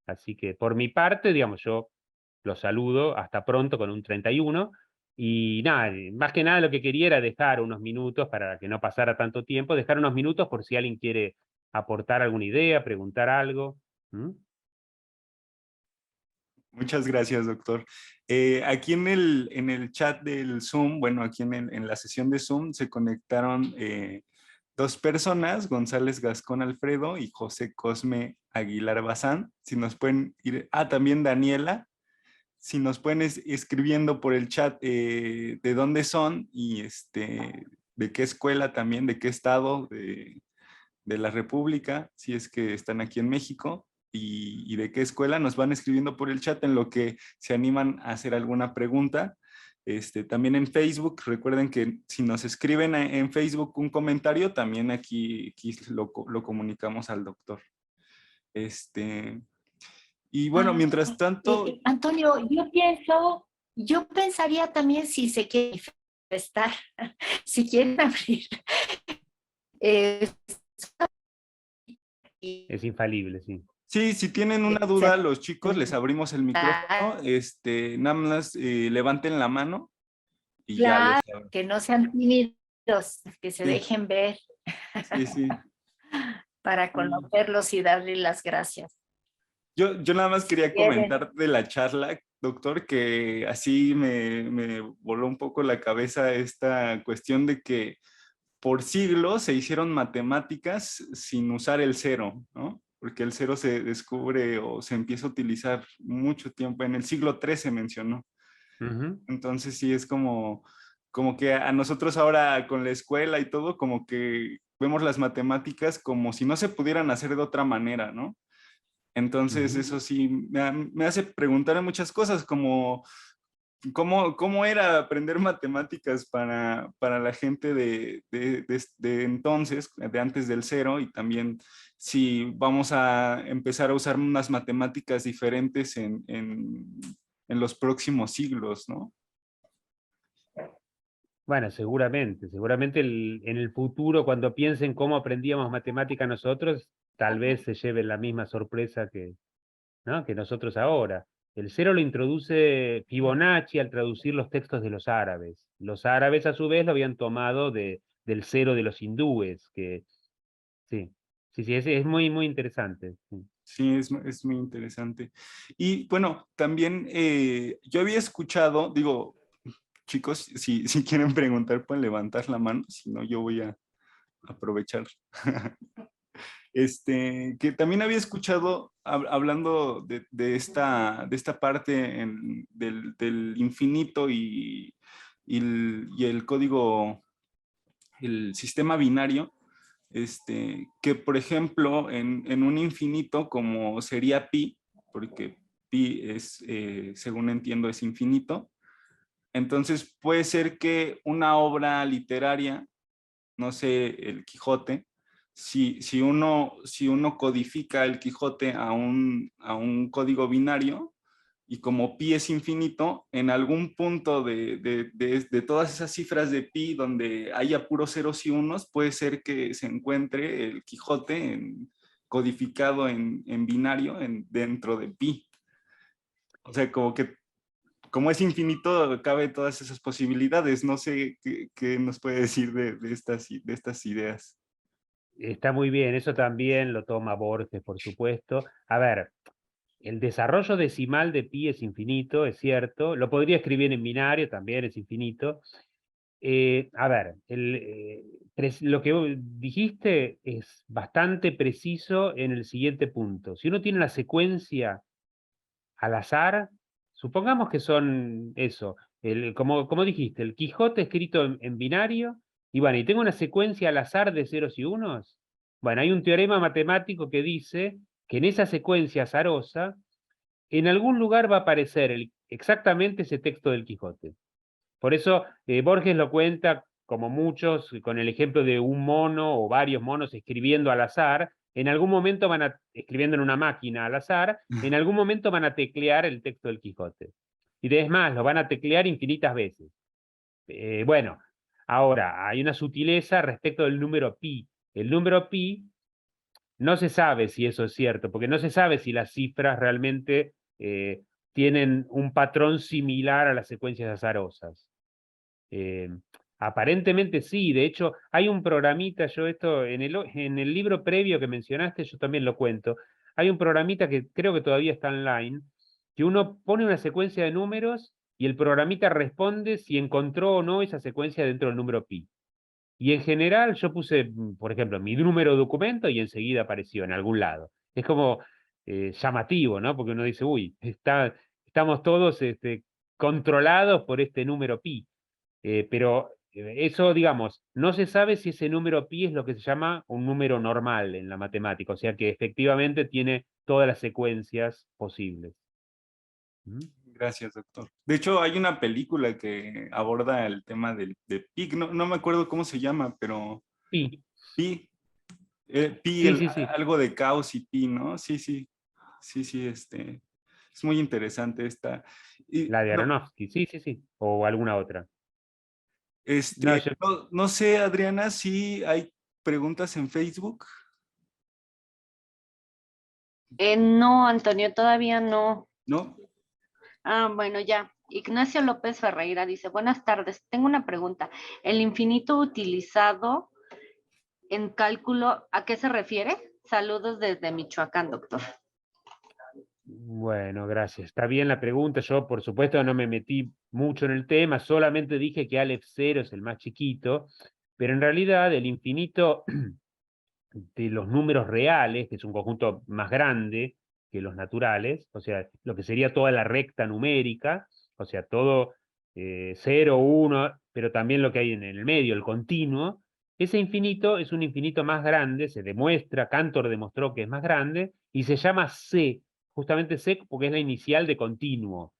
Así que por mi parte, digamos, yo los saludo, hasta pronto con un 31, y nada, más que nada lo que quería era dejar unos minutos para que no pasara tanto tiempo, dejar unos minutos por si alguien quiere aportar alguna idea, preguntar algo. ¿Mm? Muchas gracias, doctor. Aquí en el chat del Zoom, bueno, aquí en la sesión de Zoom se conectaron dos personas, González Gascón Alfredo y José Cosme Aguilar Bazán. Si nos pueden ir, también Daniela, si nos pueden escribiendo por el chat de dónde son y de qué escuela también, de qué estado de la República, si es que están aquí en México, y de qué escuela, nos van escribiendo por el chat en lo que se animan a hacer alguna pregunta. También en Facebook, recuerden que si nos escriben en Facebook un comentario, también aquí lo comunicamos al doctor. Y bueno, mientras tanto... Antonio, yo pensaría también si se quiere manifestar, si quieren abrir. Es infalible, sí. Sí, si tienen una duda los chicos, les abrimos el micrófono, nada más levanten la mano y ya les Claro, abro. que no sean tímidos, que se Sí, dejen ver sí, sí. para Y conocerlos y darles las gracias. yo nada más quería Quieren. comentar de la charla, doctor, que así me voló un poco la cabeza esta cuestión de que por siglos se hicieron matemáticas sin usar el cero, ¿no? Porque el cero se descubre o se empieza a utilizar mucho tiempo, en el siglo III se mencionó. Ujú. Entonces sí es como que a nosotros ahora con la escuela y todo, como que vemos las matemáticas como si no se pudieran hacer de otra manera, ¿no? Entonces Ujú. eso sí me hace preguntar muchas cosas como cómo era aprender matemáticas para la gente de entonces, de antes del cero, y también si vamos a empezar a usar unas matemáticas diferentes en los próximos siglos, ¿no? Bueno, seguramente en el futuro, cuando piensen cómo aprendíamos matemática nosotros, tal vez se lleven la misma sorpresa ¿no? que nosotros ahora. El cero lo introduce Fibonacci al traducir los textos de los árabes. Los árabes, a su vez, lo habían tomado del cero de los hindúes, que sí, sí, es muy interesante. Sí. Sí, es muy interesante. Y bueno, también yo había escuchado, digo, chicos, si quieren preguntar, pueden levantar la mano, si no, yo voy a aprovechar. Que también había escuchado, hablando de esta parte del infinito y el código, el sistema binario, que por ejemplo en un infinito como sería pi, porque pi es, según entiendo, es infinito, entonces puede ser que una obra literaria, no sé, el Quijote, si uno codifica el Quijote a un código binario, y como pi es infinito, en algún punto de todas esas cifras de pi donde haya puros ceros y unos, puede ser que se encuentre el Quijote codificado en binario dentro de pi. O sea, como que como es infinito, cabe todas esas posibilidades. No sé qué nos puede decir de estas ideas. Está muy bien, eso también lo toma Borges, por supuesto. A ver, el desarrollo decimal de pi es infinito, es cierto. Lo podría escribir en binario, también es infinito. A ver, lo que vos dijiste es bastante preciso en el siguiente punto. Si uno tiene una secuencia al azar, supongamos que son eso, como dijiste, el Quijote escrito en binario, y bueno, y tengo una secuencia al azar de ceros y unos. Bueno, hay un teorema matemático que dice que en esa secuencia azarosa, en algún lugar va a aparecer exactamente ese texto del Quijote. Por eso Borges lo cuenta, como muchos, con el ejemplo de un mono o varios monos escribiendo al azar. En algún momento escribiendo en una máquina al azar, en algún momento van a teclear el texto del Quijote. Y es más, lo van a teclear infinitas veces. Bueno, ahora, hay una sutileza respecto del número pi. El número pi no se sabe si eso es cierto, porque no se sabe si las cifras realmente tienen un patrón similar a las secuencias azarosas. Aparentemente sí, de hecho hay un programita, yo esto en el libro previo que mencionaste, yo también lo cuento, hay un programita que creo que todavía está online, que uno pone una secuencia de números y el programita responde si encontró o no esa secuencia dentro del número pi. Y en general yo puse, por ejemplo, mi número de documento y enseguida apareció en algún lado. Es como llamativo, ¿no? Porque uno dice, uy, estamos todos controlados por este número pi. Pero eso, digamos, no se sabe si ese número pi es lo que se llama un número normal en la matemática, o sea que efectivamente tiene todas las secuencias posibles. ¿Mm? Gracias, doctor. De hecho, hay una película que aborda el tema de pi, no me acuerdo cómo se llama, pero Pi. pi, pi, Sí, sí, sí. algo de caos y pi, ¿no? Sí, sí, sí, sí, es muy interesante esta. Y, La de no, Aronofsky, sí, sí, sí. O alguna otra. No, no sé, Adriana, si hay preguntas en Facebook, No, Antonio, todavía no. ¿no? Bueno, ya. Ignacio López Ferreira dice, buenas tardes, tengo una pregunta. ¿El infinito utilizado en cálculo, a qué se refiere? Saludos desde Michoacán, doctor. Bueno, gracias. Está bien la pregunta. Yo, por supuesto, no me metí mucho en el tema, solamente dije que Aleph 0 es el más chiquito, pero en realidad el infinito de los números reales, que es un conjunto más grande que los naturales, o sea, lo que sería toda la recta numérica, o sea, todo 0, 1, pero también lo que hay en el medio, el continuo, ese infinito es un infinito más grande, se demuestra, Cantor demostró que es más grande, y se llama C, justamente C porque es la inicial de continuo,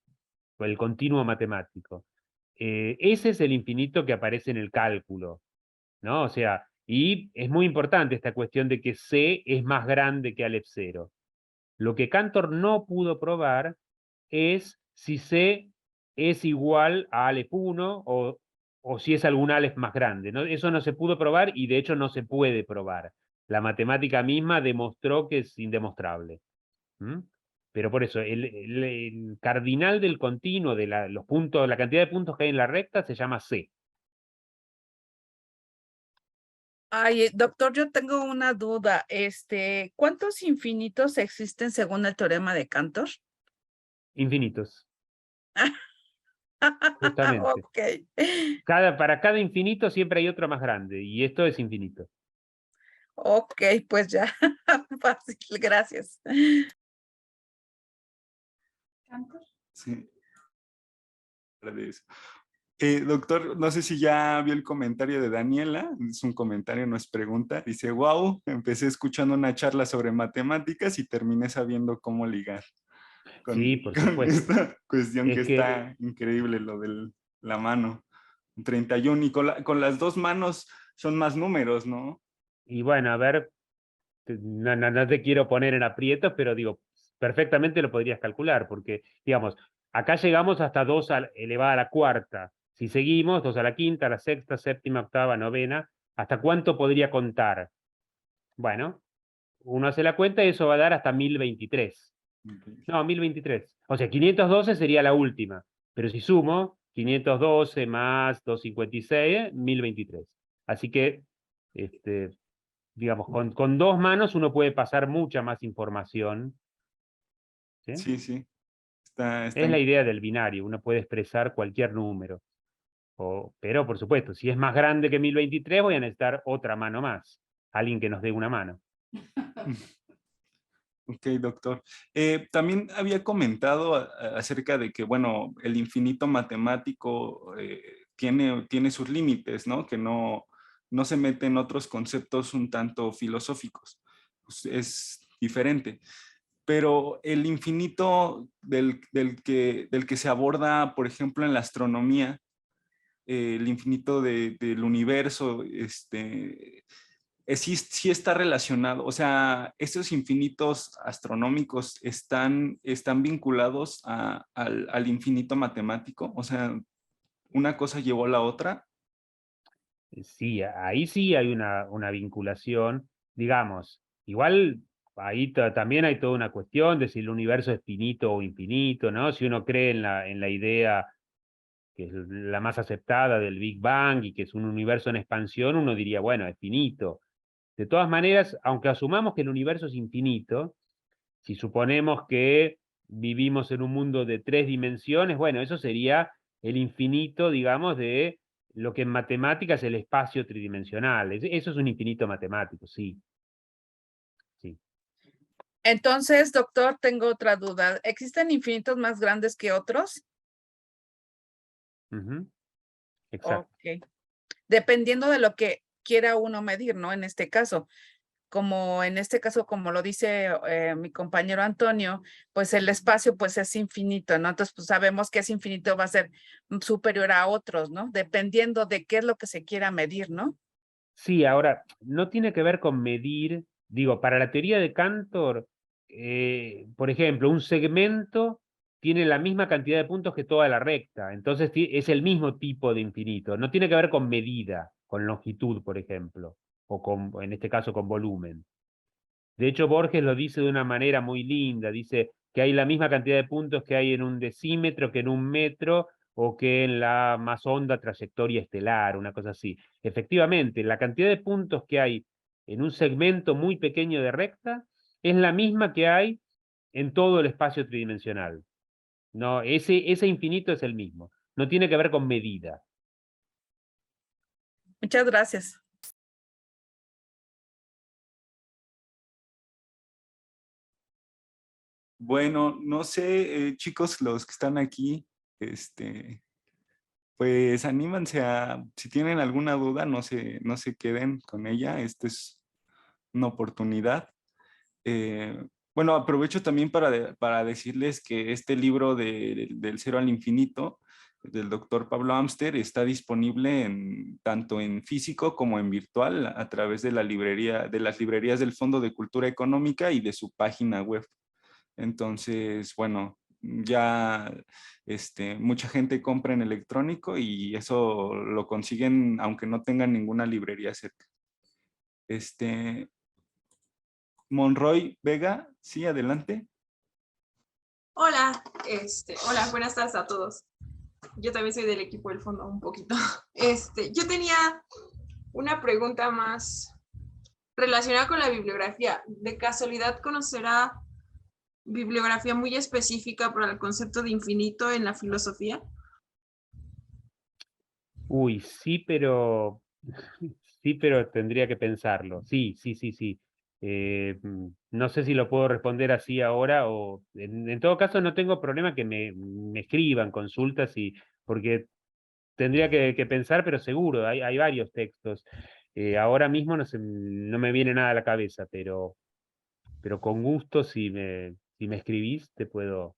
o el continuo matemático. Ese es el infinito que aparece en el cálculo, ¿no? O sea, y es muy importante esta cuestión de que C es más grande que Aleph 0. Lo que Cantor no pudo probar es si C es igual a Aleph 1 o si es algún Aleph más grande, ¿no? Eso no se pudo probar y de hecho no se puede probar. La matemática misma demostró que es indemostrable. ¿Mm? Pero por eso, el cardinal del continuo, de los puntos, la cantidad de puntos que hay en la recta, se llama C. Ay, doctor, yo tengo una duda. ¿Cuántos infinitos existen según el teorema de Cantor? Infinitos, justamente. Ok. Para cada infinito siempre hay otro más grande, y esto es infinito. Ok, pues ya. Fácil, gracias. Sí. Doctor, no sé si ya vio el comentario de Daniela, es un comentario, no es pregunta. Dice, wow, empecé escuchando una charla sobre matemáticas y terminé sabiendo cómo ligar. Sí, por Con supuesto. esta cuestión Es que que, está increíble, lo de la mano. 31, y con las dos manos son más números, ¿no? y bueno, a ver, no te quiero poner en aprietos, pero digo, perfectamente lo podrías calcular, porque, digamos, acá llegamos hasta 2 elevada a la cuarta. Si seguimos, 2 a la quinta, a la sexta, séptima, octava, novena, ¿hasta cuánto podría contar? Bueno, uno hace la cuenta y eso va a dar hasta 1023. No, 1023. O sea, 512 sería la última. Pero si sumo, 512 más 256, 1023. Así que, digamos, con dos manos uno puede pasar mucha más información. ¿sí? Sí, sí. Está Es la idea del binario, uno puede expresar cualquier número. Pero, por supuesto, si es más grande que 1023, voy a necesitar otra mano más. Alguien que nos dé una mano. Ok, doctor. También había comentado acerca de que, bueno, el infinito matemático tiene sus límites, ¿no? Que no se mete en otros conceptos un tanto filosóficos. Pues es diferente. Pero el infinito del que se aborda, por ejemplo, en la astronomía, el infinito del universo, sí está relacionado. O sea, estos infinitos astronómicos están vinculados al infinito matemático. O sea, una cosa llevó a la otra. Sí, ahí sí hay una vinculación, digamos. Igual ahí también hay toda una cuestión de si el universo es finito o infinito, ¿no? Si uno cree en la idea que es la más aceptada del Big Bang y que es un universo en expansión, uno diría, bueno, es finito. De todas maneras, aunque asumamos que el universo es infinito, si suponemos que vivimos en un mundo de 3 dimensiones, bueno, eso sería el infinito, digamos, de lo que en matemáticas es el espacio tridimensional. Eso es un infinito matemático, sí. Sí. Entonces, doctor, tengo otra duda. ¿Existen infinitos más grandes que otros? Exacto. Ok. Dependiendo de lo que quiera uno medir, ¿no? En este caso, como lo dice mi compañero Antonio, pues el espacio pues es infinito, ¿no? Entonces, pues sabemos que ese infinito va a ser superior a otros, ¿no? Dependiendo de qué es lo que se quiera medir, ¿no? Sí, ahora, no tiene que ver con medir, digo, para la teoría de Cantor, por ejemplo, un segmento tiene la misma cantidad de puntos que toda la recta, entonces es el mismo tipo de infinito, no tiene que ver con medida, con longitud, por ejemplo, en este caso con volumen. De hecho, Borges lo dice de una manera muy linda, dice que hay la misma cantidad de puntos que hay en un decímetro, que en un metro, o que en la más honda trayectoria estelar, una cosa así. Efectivamente, la cantidad de puntos que hay en un segmento muy pequeño de recta es la misma que hay en todo el espacio tridimensional. No, ese infinito es el mismo. No tiene que ver con medida. Muchas gracias. Bueno, no sé, chicos, los que están aquí, pues anímanse si tienen alguna duda, no se queden con ella. Esta es una oportunidad. Bueno, aprovecho también para decirles que este libro del Cero al Infinito del doctor Pablo Amster está disponible tanto en físico como en virtual a través de de las librerías del Fondo de Cultura Económica y de su página web. Entonces, bueno, ya mucha gente compra en electrónico y eso lo consiguen aunque no tengan ninguna librería cerca. Monroy Vega, sí, adelante. Hola, hola, buenas tardes a todos. Yo también soy del equipo del fondo un poquito. Yo tenía una pregunta más relacionada con la bibliografía. ¿De casualidad conocerá bibliografía muy específica para el concepto de infinito en la filosofía? Uy, sí, pero sí, pero tendría que pensarlo. Sí, sí, sí, sí. No sé si lo puedo responder así ahora o en todo caso no tengo problema que me escriban consultas porque tendría que pensar, pero seguro, hay varios textos. Ahora mismo no me viene nada a la cabeza, pero con gusto si me escribís te Ok, puedo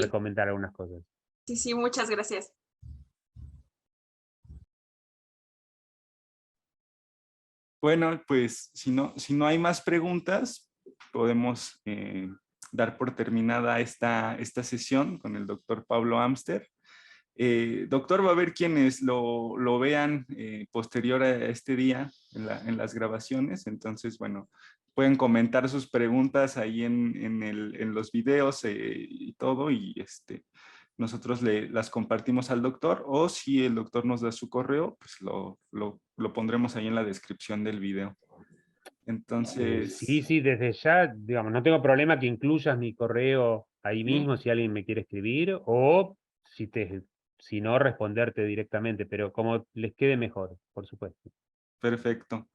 recomendar algunas cosas. sí, sí, muchas gracias. Bueno, pues si no hay más preguntas, podemos dar por terminada esta sesión con el doctor Pablo Amster. Doctor, va a haber quienes lo vean posterior a este día en las grabaciones, entonces, bueno, pueden comentar sus preguntas ahí en los videos y todo, y nosotros las compartimos al doctor, o si el doctor nos da su correo, pues lo pondremos ahí en la descripción del video. Entonces, Sí, desde ya, digamos, no tengo problema que incluyas mi correo ahí mismo si alguien me quiere escribir, o si no, responderte directamente, pero como les quede mejor, por supuesto. perfecto.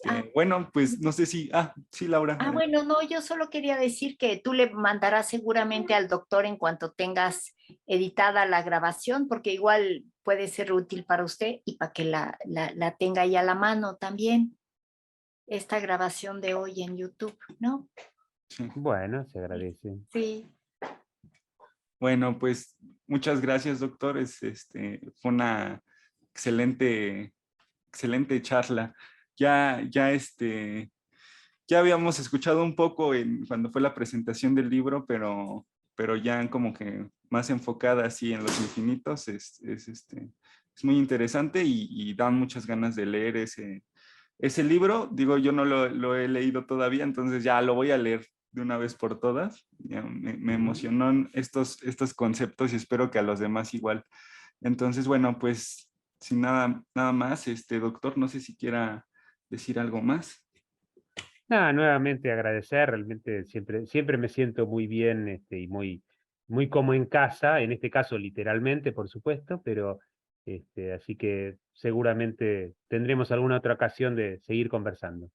Ah, Bueno, pues no sé si, sí, Laura. bueno, no, yo solo quería decir que tú le mandarás seguramente al doctor en cuanto tengas editada la grabación, porque igual puede ser útil para usted y para que la tenga ahí a la mano también, esta grabación de hoy en YouTube, ¿no? Sí. Bueno, se agradece. Sí. Bueno, pues muchas gracias, doctor. Fue una excelente charla. Ya habíamos escuchado un poco cuando fue la presentación del libro, pero ya como que más enfocada así en los infinitos. Es muy interesante y dan muchas ganas de leer ese libro. Digo, yo no lo he leído todavía, entonces ya lo voy a leer de una vez por todas. Ya me emocionó estos conceptos y espero que a los demás igual. Entonces, bueno, pues sin nada más, doctor, no sé si quiera decir algo más. Nada, nuevamente agradecer, realmente siempre me siento muy bien y muy como en casa, en este caso literalmente, por supuesto, pero así que seguramente tendremos alguna otra ocasión de seguir conversando.